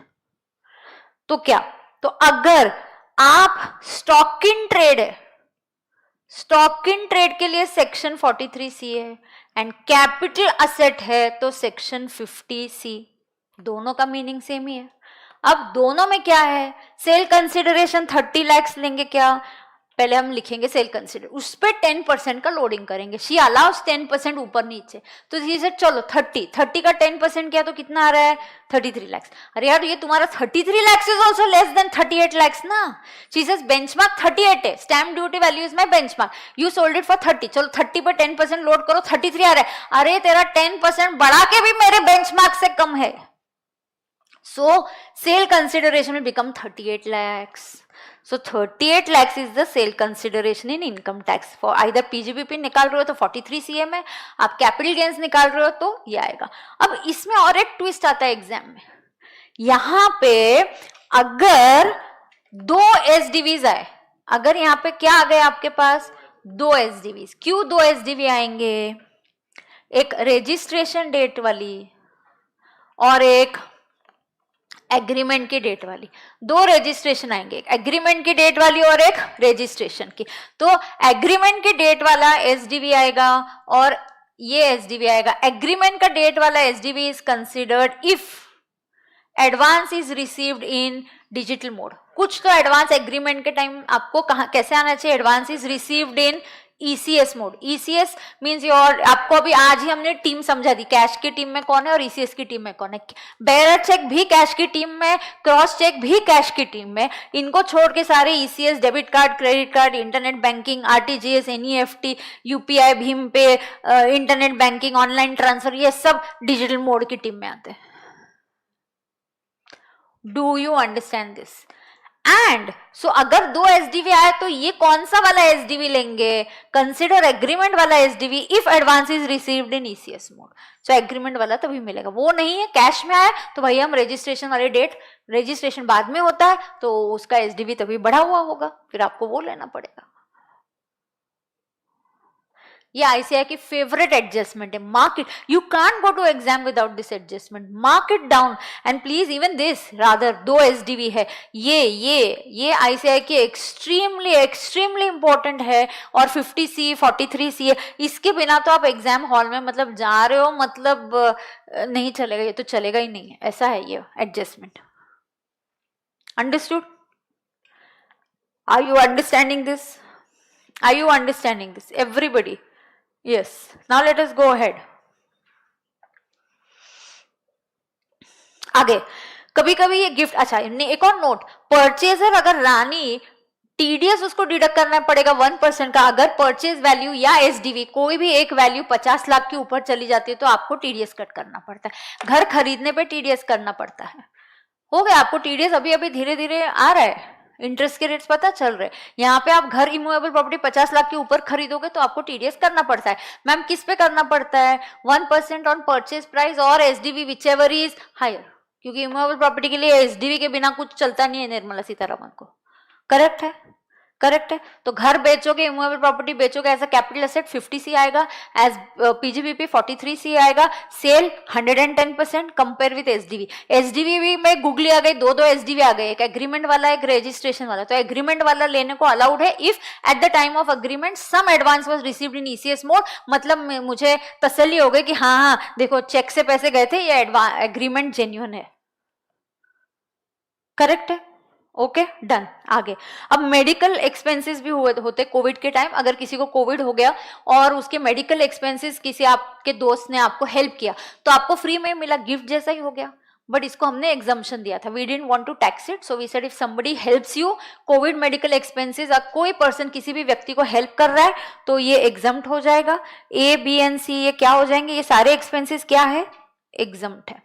तो क्या, तो अगर आप स्टॉक इन ट्रेड है, स्टॉक इन ट्रेड के लिए सेक्शन 43C है, एंड कैपिटल असेट है तो सेक्शन 50C. दोनों का मीनिंग सेम ही है. अब दोनों में क्या है, सेल कंसिडरेशन 30 lakhs लेंगे क्या, पहले हम लिखेंगे सेल कंसिडर, उस पर 10% का लोडिंग करेंगे. शी अलाउस 10% ऊपर नीचे, तो से चलो 30 का 10% किया तो कितना आ रहा है, 33 lakhs. अरे यार ये तुम्हारा 33 lakhs is also less than 38 lakhs ना. शी सेज बेंचमार्क 38 है, stamp duty value is my benchmark, you sold it for 30, चलो 30 पर 10% लोड करो, 33 आ रहा है. अरे तेरा 10% बढ़ा के भी मेरे बेंचमार्क से कम है. So sale consideration will become 38 lakhs. So 38 lakhs is the sale consideration in income tax. For either PGBP निकाल रहे हो तो 43CA में, आप कैपिटल गेन्स निकाल रहे हो तो ये आएगा. अब इसमें और एक ट्विस्ट आता है एग्जाम में. यहां पे अगर 2 SDVs आए, अगर यहाँ पे क्या आ गए आपके पास, 2 SDVs. क्यों 2 SDV आएंगे, एक रजिस्ट्रेशन डेट वाली और एक एग्रीमेंट की डेट वाली. 2 रजिस्ट्रेशन आएंगे, एक एग्रीमेंट की डेट वाली और एक रजिस्ट्रेशन की. तो एग्रीमेंट की डेट वाला SDV आएगा और ये SDV आएगा. एग्रीमेंट का डेट वाला SDV is considered if advance is received in digital mode. कुछ तो एडवांस एग्रीमेंट के टाइम आपको कहाँ कैसे आना चाहिए, advance is received in ECS mode. ECS means your, आपको अभी आज ही हमने टीम समझा दी, कैश की टीम में कौन है और ECS की टीम में कौन है. बेयरर चेक भी कैश की टीम में, क्रॉस चेक भी कैश की टीम में. इनको छोड़ के सारे ECS, debit card, credit card, internet banking, RTGS, NEFT, UPI, Bhim पे, इंटरनेट बैंकिंग, ऑनलाइन ट्रांसफर, ये सब डिजिटल मोड की टीम में आते हैं. Do you understand this? And so अगर 2 SDV आए तो ये कौन सा वाला SDV लेंगे, कंसिडर एग्रीमेंट वाला SDV if advance is received in ECS mode. So agreement वाला तभी मिलेगा, वो नहीं है कैश में आए तो भाई हम रजिस्ट्रेशन वाली डेट, रजिस्ट्रेशन बाद में होता है तो उसका SDV तभी बढ़ा हुआ होगा, फिर आपको वो लेना पड़ेगा. ये ICAI की फेवरेट एडजस्टमेंट है. Mark it, you can't go to exam without this adjustment. Mark it down and please even this rather 2 SDV है, ये ICAI की एक्सट्रीमली इंपॉर्टेंट है. और 50C 43C है, इसके बिना तो आप एग्जाम हॉल में मतलब जा रहे हो, मतलब नहीं चलेगा, ये तो चलेगा ही नहीं है. ऐसा है ये adjustment. Understood? Are you understanding this? Are you understanding this, everybody? Yes. Now let us go ahead. आगे कभी कभी ये गिफ्ट, अच्छा एक और नोट, परचेजर अगर रानी TDS उसको डिडक्ट करना पड़ेगा 1% का. अगर परचेज वैल्यू या SDV कोई भी एक वैल्यू 50 लाख के ऊपर चली जाती है तो आपको TDS कट करना पड़ता है. घर खरीदने पे TDS करना पड़ता है. हो गया आपको TDS, अभी अभी धीरे धीरे आ रहा है, इंटरेस्ट के रेट्स पता चल रहे. यहाँ पे आप घर इमूवेबल प्रॉपर्टी 50 लाख के ऊपर खरीदोगे तो आपको TDS करना पड़ता है. मैम किस पे करना पड़ता है, 1% ऑन परचेज प्राइस और SDV whichever is higher, क्योंकि इमूवेबल प्रॉपर्टी के लिए SDV के बिना कुछ चलता नहीं है निर्मला सीतारमन को. करेक्ट है? करेक्ट है. तो घर बेचोगे, इमूवेबल प्रॉपर्टी बेचोगे as a capital asset 50C आएगा, एज PGBP 43C आएगा. Sale 110% compare with SDV. SDV भी में गुगली आ गई, 2 SDV आ गए, एक एग्रीमेंट वाला एक रजिस्ट्रेशन वाला. तो एग्रीमेंट वाला लेने को अलाउड है if at the time of agreement some advance was received in ECS mode. मतलब मुझे तसल्ली हो गई कि हाँ देखो चेक से पैसे गए थे, ये एग्रीमेंट जेन्युइन है. करेक्ट है? Okay done. आगे अब मेडिकल एक्सपेंसेस भी होते कोविड के टाइम. अगर किसी को कोविड हो गया और उसके मेडिकल एक्सपेंसेस किसी आपके दोस्त ने आपको हेल्प किया तो आपको फ्री में मिला, गिफ्ट जैसा ही हो गया. बट इसको हमने एग्जम्पशन दिया था, we didn't want to tax it, so we said if somebody helps you, covid medical expenses, कोई पर्सन किसी भी व्यक्ति को हेल्प कर रहा है तो ये एग्जम्प्ट हो जाएगा। ए बी एंड सी ये क्या हो जाएंगे, ये सारे एक्सपेंसेस क्या है, एग्जम्प्ट है।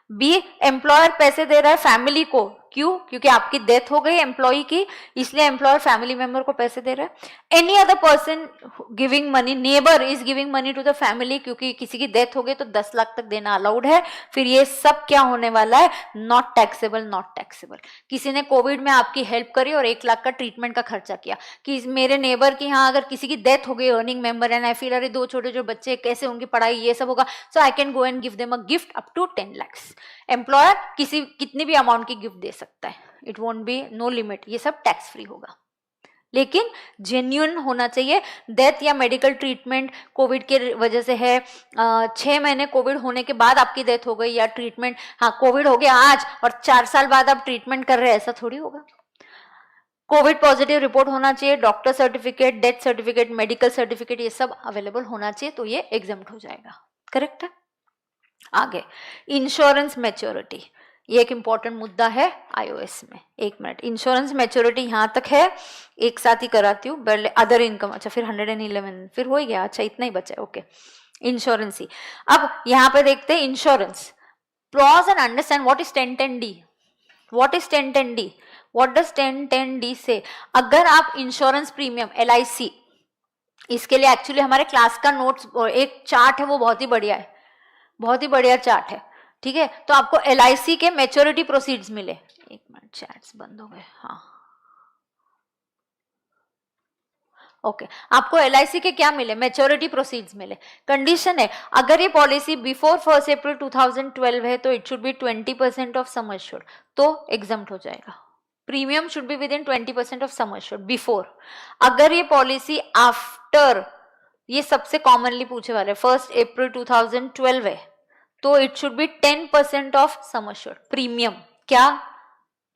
बी, एम्प्लॉयर पैसे दे रहा है फैमिली को, क्यों, क्योंकि आपकी डेथ हो गई एम्प्लॉय की, इसलिए एम्प्लॉयर फैमिली मेंबर को पैसे दे रहा है। Any other person giving money, neighbour is giving money to the family, क्योंकि किसी की डेथ हो गई तो 10 लाख तक देना अलाउड है। फिर ये सब क्या होने वाला है, नॉट टैक्सेबल, नॉट टैक्सेबल। किसी ने कोविड में आपकी हेल्प करी और 1 लाख का ट्रीटमेंट का खर्चा किया, कि मेरे नेबर की यहाँ अगर किसी की डेथ हो गई earning member and I feel अरे 2 छोटे जो बच्चे कैसे उनकी पढ़ाई ये सब होगा, so I can go and give them a gift up to 10 lakhs। Employer कितनी भी अमाउंट की गिफ्ट दे सकता है, it won't be no limit, ये सब टैक्स फ्री होगा, लेकिन जेन्युइन होना चाहिए। डेथ या मेडिकल ट्रीटमेंट कोविड के वजह से है, 6 महीने कोविड होने के बाद आपकी डेथ हो गई, या ट्रीटमेंट, हाँ कोविड हो गया आज और 4 साल बाद आप ट्रीटमेंट कर रहे हैं, ऐसा थोड़ी होगा। कोविड पॉजिटिव रिपोर्ट होना चाहिए, doctor certificate, death certificate, medical certificate, ये सब अवेलेबल होना चाहिए, तो ये एग्जम्प्ट हो जाएगा। करेक्ट है। आगे इंश्योरेंस मैच्योरिटी, ये एक इंपॉर्टेंट मुद्दा है आईओएस में। 1 मिनट, इंश्योरेंस मैच्योरिटी यहां तक है, एक साथ ही कराती हूँ। पहले अदर इनकम, अच्छा फिर 111 फिर हो गया, अच्छा इतना ही बचा है, ओके। इंश्योरेंस ही, अब यहां पे देखते हैं insurance applause and understand what is 1010D। What is 1010D, what does 1010D से। अगर आप इंश्योरेंस प्रीमियम LIC, इसके लिए एक्चुअली हमारे क्लास का नोट्स एक चार्ट है, वो बहुत ही बढ़िया है, बहुत ही बढ़िया चार्ट है, ठीक है। तो आपको LIC के मैच्योरिटी प्रोसीड्स मिले, 1 मिनट चैट्स बंद हो गए, हाँ ओके, आपको LIC के क्या मिले, मैच्योरिटी प्रोसीड्स मिले। कंडीशन है अगर ये पॉलिसी बिफोर 1 अप्रैल 2012 है तो it should be 20% of sum assured, तो एग्जम्प्ट हो जाएगा। Premium should be with in 20% of sum assured before. अगर ये पॉलिसी आफ्टर, ये सबसे कॉमनली पूछे वाले 1 अप्रैल 2012 है तो it should be 10% of sum assured. Premium क्या,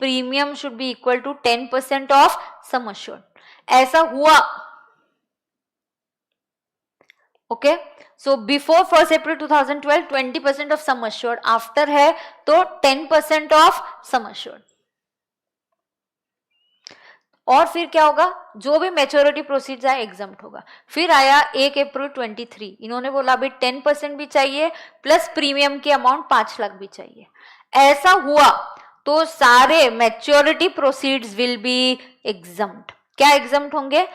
premium should be equal to 10% of sum assured. ऐसा हुआ, okay, so before 1 April 2012 20% of sum assured, after है तो 10% ऑफ सम एश्योर्ड। और फिर क्या होगा, जो भी मैच्योरिटी प्रोसीड्स आए एग्जम्प्ट होगा। फिर आया 1 अप्रैल 23, इन्होंने बोला अभी 10% भी चाहिए प्लस प्रीमियम की अमाउंट 5 लाख भी चाहिए। ऐसा हुआ तो सारे maturity proceeds will be exempt. क्या एग्जम्प्ट होंगे,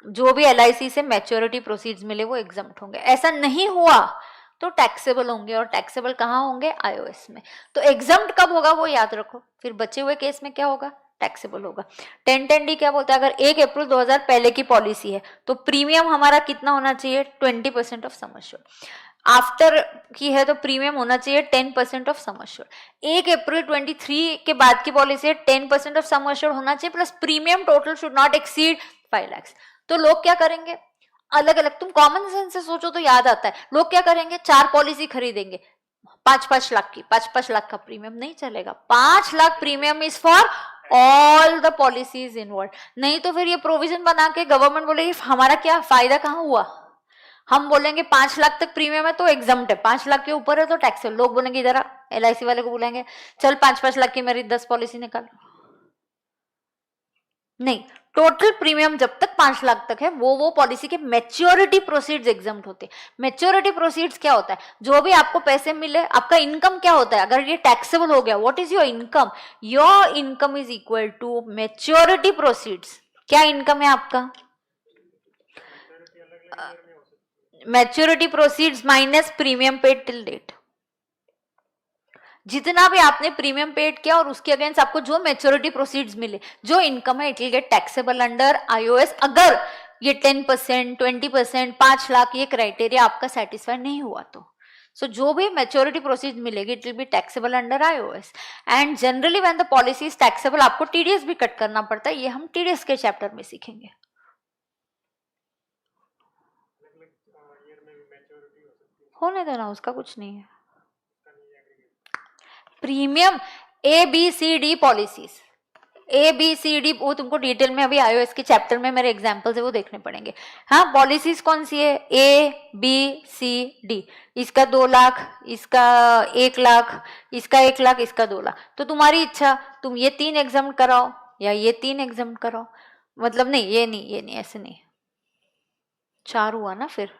जो भी LIC से मैच्योरिटी प्रोसीड्स मिले वो एग्जम्प्ट होंगे। ऐसा नहीं हुआ तो टैक्सेबल होंगे, और टैक्सेबल कहाँ होंगे, आईओएस में। तो एग्जम्प्ट कब होगा वो याद रखो, फिर बचे हुए केस में क्या होगा, टैक्सेबल होगा। 1010D क्या बोलता है, अगर 1 अप्रैल 2000 पहले की पॉलिसी है तो प्रीमियम हमारा कितना होना चाहिए, 20% ऑफ सम एश्योर्ड। आफ्टर की है तो प्रीमियम होना चाहिए 10% ऑफ सम एश्योर्ड। 1 अप्रैल 23 के बाद की पॉलिसी है 10% ऑफ सम एश्योर्ड होना चाहिए plus premium total should not exceed 5 lakhs। तो लोग क्या करेंगे, अलग अलग, तुम कॉमन सेंस से सोचो तो याद आता है, लोग क्या करेंगे 4 पॉलिसी खरीदेंगे 5-5 लाख की, 5-5 लाख का प्रीमियम नहीं चलेगा। 5 lakh premium is for all the policies involve. नहीं तो फिर ये प्रोविजन बना के गवर्नमेंट बोलेगी हमारा क्या फायदा, कहाँ हुआ। हम बोलेंगे 5 लाख तक प्रीमियम है तो एग्जम्प्ट है, 5 लाख के ऊपर है तो टैक्स है। लोग बोलेंगे इधर LIC वाले को बोलेंगे चल 5-5 लाख की मेरी 10 पॉलिसी निकाल। नहीं, टोटल प्रीमियम जब तक 5 लाख तक है वो पॉलिसी के मैच्योरिटी प्रोसीड्स एग्जम्प्ट होते हैं। मैच्योरिटी प्रोसीड्स क्या होता है, जो भी आपको पैसे मिले, आपका इनकम क्या होता है, अगर ये टैक्सेबल हो गया, what is your income, your income is equal to maturity proceeds. क्या इनकम है आपका, maturity proceeds minus premium paid till date. जितना भी आपने प्रीमियम पेड किया और उसके अगेंस्ट आपको जो मैच्योरिटी प्रोसीड्स मिले, जो इनकम है, it will gate taxable under iOS. अगर ये 10%, 20%, 5 लाख ये क्राइटेरिया आपका सेटिस्फाई नहीं हुआ तो जो भी मैच्योरिटी प्रोसीड्स मिलेगी it will B taxable under IOS. And generally when the policy is taxable आपको टीडीएस भी कट करना पड़ता है, ये हम टीडीएस के चैप्टर में सीखेंगे। होने देना, उसका कुछ नहीं है। Premium ABCD policies, A B C D, वो तुमको डिटेल में अभी iOS के चैप्टर में मेरे एग्जांपल्स है वो देखने पड़ेंगे। हाँ, पॉलिसीज कौन सी है? ए बी सी डी, इसका 2 लाख, इसका 1 लाख, इसका 1 लाख, इसका 2 लाख। तो तुम्हारी इच्छा, तुम ये 3 एग्जाम कराओ या ये 3 एग्जाम कराओ, मतलब नहीं ये नहीं, ये नहीं, ऐसे नहीं, 4 हुआ ना फिर।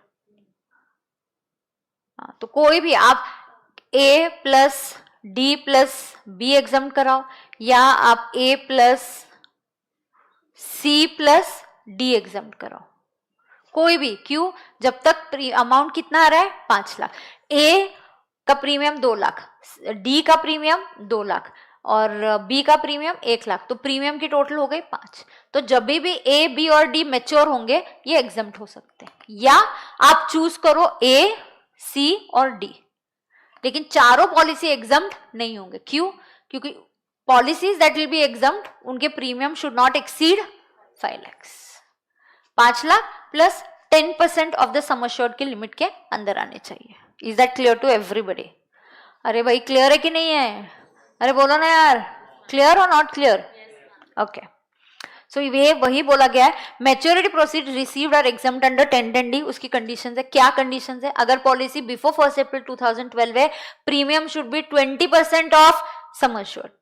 हाँ, तो कोई भी आप A plus D plus B exam कराओ या आप A plus C plus D exam कराओ, कोई भी। क्यों? जब तक अमाउंट कितना आ रहा है? 5 लाख। ए का प्रीमियम 2 लाख, डी का प्रीमियम 2 लाख और बी का प्रीमियम 1 लाख, तो प्रीमियम की टोटल हो गई 5। तो जब भी ए बी और डी मैच्योर होंगे ये एग्जम्प्ट हो सकते हैं, या आप चूज करो ए सी और डी, लेकिन चारों पॉलिसी एग्जम्प्ट नहीं होंगे। क्यों? क्योंकि policies that will be exempt उनके premium should not exceed 5 lakh. 5 lakh plus 10% of the sum assured की लिमिट के अंदर आने चाहिए। Is that clear to everybody? अरे भाई क्लियर है कि नहीं है? अरे बोलो ना यार, क्लियर और नॉट क्लियर? ओके, सो ये वही बोला गया है, मैच्योरिटी प्रोसीड रिसीव्ड और एग्जाम्ड अंडर 1010D, उसकी कंडीशंस है। क्या कंडीशंस है? अगर पॉलिसी बिफोर 1 अप्रैल 2012 है, premium should be 20% of sum assured,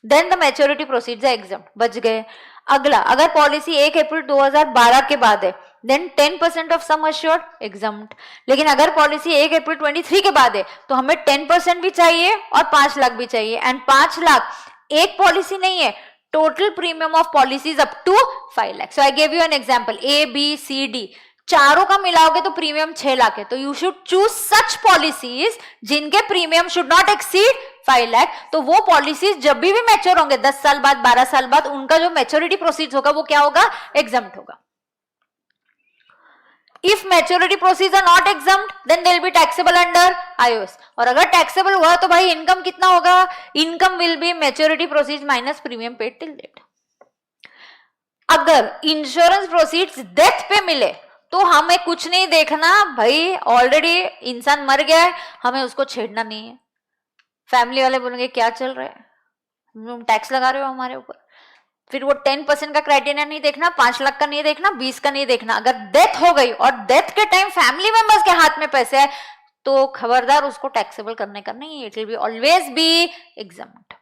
then the maturity proceeds are exempt, बच गए। अगला, अगर पॉलिसी 1 अप्रैल 2012 के बाद है, then 10% of sum assured, exempt. लेकिन अगर पॉलिसी 1 अप्रैल 23 के बाद है तो हमें 10% भी चाहिए और 5 लाख भी चाहिए, एंड 5 लाख एक पॉलिसी नहीं है, total premium of policies up to 5 lakh. So I gave you an example, A, B, C, D, चारों का मिलाओगे तो प्रीमियम 6 लाख है। तो you should choose such policies जिनके premium should not exceed 5 lakh. तो वो पॉलिसीज जब भी मैच्योर होंगे 10 साल बाद, 12 साल बाद, उनका जो मैच्योरिटी प्रोसीड्स होगा वो क्या होगा? एग्जम्प्ट होगा। If maturity proceeds are not exempt, then they will be taxable under iOS. और अगर टैक्सेबल हुआ तो भाई इनकम कितना होगा? Income will be maturity proceeds minus premium paid till date. अगर इंश्योरेंस प्रोसीड्स डेथ पे मिले तो हमें कुछ नहीं देखना भाई, ऑलरेडी इंसान मर गया है, हमें उसको छेड़ना नहीं है। फैमिली वाले बोलेंगे क्या चल रहा है, तुम टैक्स लगा रहे हो हमारे ऊपर। फिर वो 10% का क्राइटेरिया नहीं देखना, 5 लाख का नहीं देखना, 20 का नहीं देखना। अगर डेथ हो गई और डेथ के टाइम फैमिली मेंबर्स के हाथ में पैसे है तो खबरदार उसको टैक्सेबल करने का नहीं, it will be always be exempt.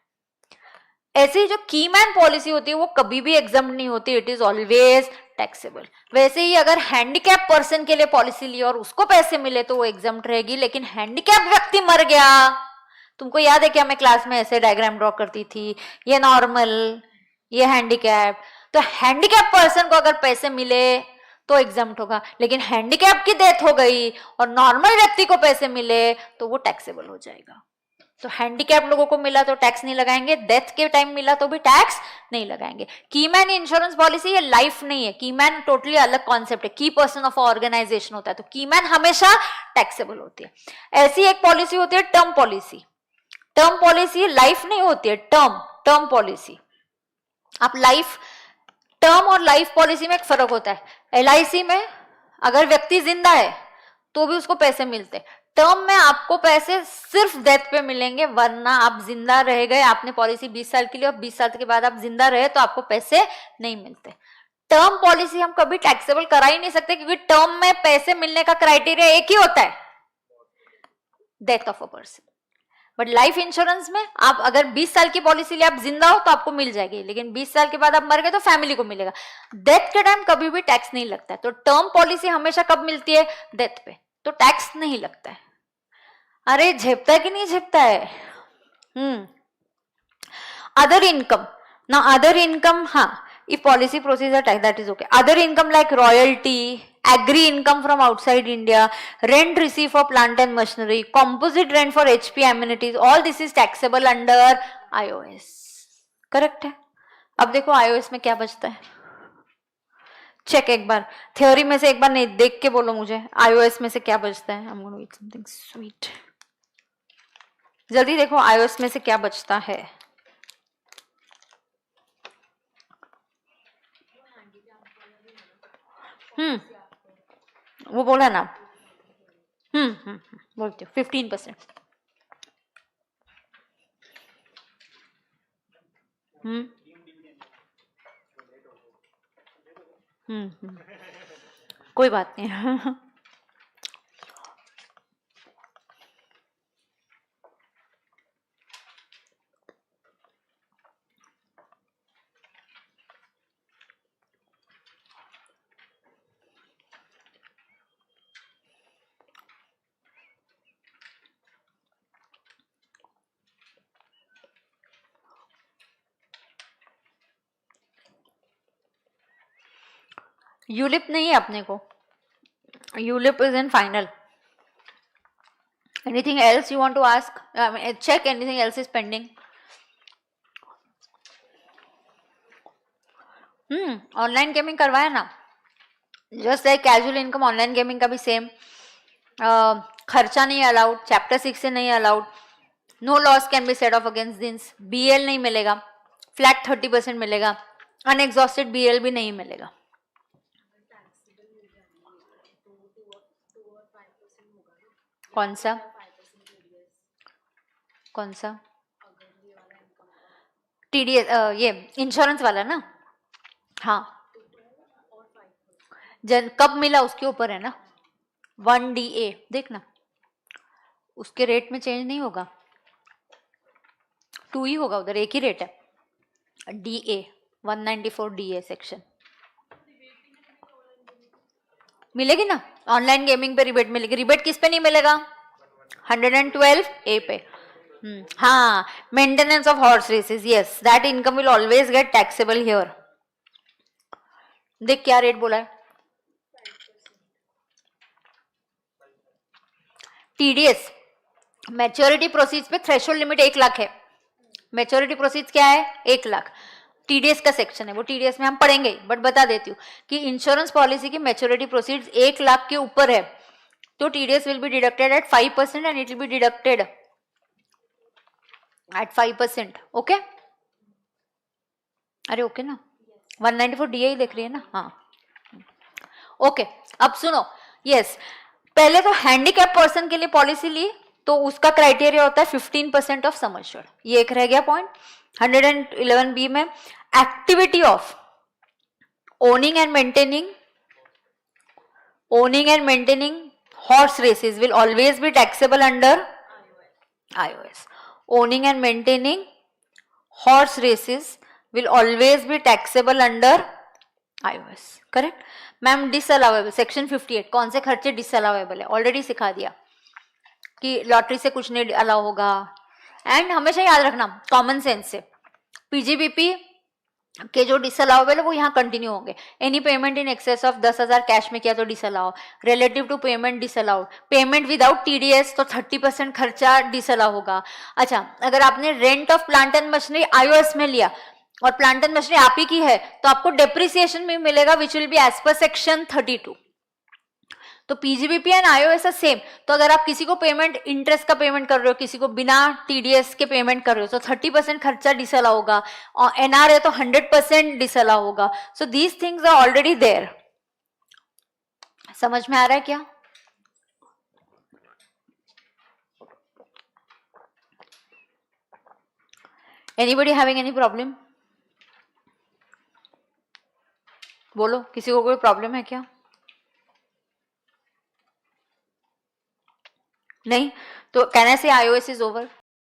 ऐसे ही जो की मैन पॉलिसी होती है वो कभी भी एग्जम्प्ट नहीं होती, इट इज ऑलवेज टैक्सेबल। वैसे ही अगर हैंडीकैप पर्सन के लिए पॉलिसी ली और उसको पैसे मिले तो वो एग्जम्प्ट रहेगी, लेकिन हैंडीकैप व्यक्ति मर गया, तुमको याद है क्या मैं क्लास में ऐसे डायग्राम ड्रॉ करती थी, ये नॉर्मल, ये हैंडीकैप, तो हैंडीकैप पर्सन को अगर पैसे मिले तो एग्जम्प्ट होगा, लेकिन हैंडीकैप की डेथ हो गई और नॉर्मल व्यक्ति को पैसे मिले तो वो टैक्सेबल हो जाएगा। तो हैंडीकैप लोगों को मिला तो टैक्स नहीं लगाएंगे, डेथ के टाइम मिला तो भी टैक्स नहीं लगाएंगे। कीमैन इंश्योरेंस पॉलिसी ये लाइफ नहीं है, कीमैन टोटली अलग कॉन्सेप्ट है, की पर्सन ऑफ ऑर्गेनाइजेशन होता है, तो कीमैन हमेशा टैक्सेबल होती है। ऐसी एक पॉलिसी होती है term policy. Term policy life नहीं होती है, टर्म पॉलिसी। आप लाइफ, टर्म और लाइफ पॉलिसी में एक फर्क होता है। LIC में अगर व्यक्ति जिंदा है तो भी उसको पैसे मिलते हैं, टर्म में आपको पैसे सिर्फ डेथ पे मिलेंगे, वरना आप जिंदा रह गए, आपने पॉलिसी 20 साल के लिए और 20 साल के बाद आप जिंदा रहे तो आपको पैसे नहीं मिलते। टर्म पॉलिसी हम कभी टैक्सेबल करा ही नहीं सकते, क्योंकि टर्म में पैसे मिलने का क्राइटेरिया एक ही होता है, death of a person. But life insurance में आप अगर 20 साल की पॉलिसी लिए आप जिंदा हो तो आपको मिल जाएगी, लेकिन 20 साल के बाद आप मर गए तो फैमिली को मिलेगा। डेथ के टाइम कभी भी टैक्स नहीं लगता है। तो टर्म पॉलिसी हमेशा कब मिलती है? डेथ पे, तो टैक्स नहीं लगता है। अरे झेपता है कि नहीं झेपता है? अदर इनकम, ना अदर इनकम, हाँ, if policy proceeds are tax, that is okay. Other income like royalty, agri income from outside India, rent received for plant and machinery, composite rent for HP amenities, all this is taxable under iOS. Correct है? अब देखो iOS में क्या बचता है, check एक बार, theory में से एक बार नहीं देख के बोलो मुझे iOS में से क्या बचता है। I'm going to eat something sweet. जल्दी देखो iOS में से क्या बचता है। वो बोला ना, बोलते हो 15%। कोई बात नहीं. यूलिप नहीं है अपने को. ULIP is in final. Anything else you want to ask? Check anything else is pending. Online gaming करवाया ना. Just like casual income, online gaming का भी सेम. खर्चा नहीं अलाउड, चैप्टर 6 से नहीं अलाउड. No loss can be set off against this. BL नहीं मिलेगा, फ्लैट 30% मिलेगा. अनएग्जॉस्टेड बीएल भी नहीं मिलेगा. कौन सा टीडीएस? ये इंश्योरेंस वाला ना. हाँ, कब मिला उसके ऊपर है ना. 1DA देखना, उसके रेट में चेंज नहीं होगा. 2 ही होगा, उधर एक ही रेट है. DA 194 DA सेक्शन मिलेगी ना. ऑनलाइन गेमिंग पे रिबेट मिलेगी. रिबेट किस पे नहीं मिलेगा? 112 A पे. हाँ, maintenance of horse races, yes, that income will always get taxable here. देख क्या रेट बोला है. टीडीएस मैच्योरिटी प्रोसीड्स पे थ्रेशोल्ड लिमिट 1 लाख है. मैच्योरिटी प्रोसीड्स क्या है? 1 लाख. टीडीएस का सेक्शन है, वो टीडीएस में हम पढ़ेंगे, बट बता देती हूँ कि इंश्योरेंस पॉलिसी की मैच्योरिटी प्रोसीड्स 1 लाख के ऊपर है तो TDS will be deducted at 5% and it will be deducted at 5%. Okay, अरे ओके ना. 194 DA ही देख रही है ना. हाँ, ओके. अब सुनो, यस, पहले तो हैंडीकैप पर्सन के लिए पॉलिसी ली तो उसका क्राइटेरिया होता है 15% ऑफ सम एश्योर्ड. ये एक रह गया पॉइंट. 111B में activity of owning and maintaining horse races will always be taxable under IOS. Owning and maintaining horse races will always be taxable under IOS. Correct ma'am. Disallowable section 58, कौन से खर्चे डिसअलावेबल है? Already सिखा दिया कि lottery से कुछ नहीं अलाउ होगा. एंड हमेशा याद रखना कॉमन सेंस से, पीजीबीपी के जो डिसअलाउबल है वो यहाँ कंटिन्यू होंगे. Any payment in excess of 10,000 cash में किया तो disallow. Relative to payment disallowed. Payment without TDS तो 30% खर्चा डिसअलाउ होगा. अच्छा, अगर आपने rent of plant and machinery IOS में लिया और प्लांट एंड मशीनरी आप ही की है तो आपको डेप्रिसिएशन भी मिलेगा which will be as per section 32. तो पीजीबीपी एंड आईओएस सेम. तो अगर आप किसी को पेमेंट इंटरेस्ट का पेमेंट कर रहे हो, किसी को बिना टीडीएस के पेमेंट कर रहे हो, तो 30% खर्चा डिसअलाउ होगा. और एनआरए तो 100% डिसअलाउ होगा. So these things are already there. समझ में आ रहा है क्या? Anybody having any problem? बोलो, किसी को कोई प्रॉब्लम है क्या? नहीं, तो कैन आई से iOS इज ओवर.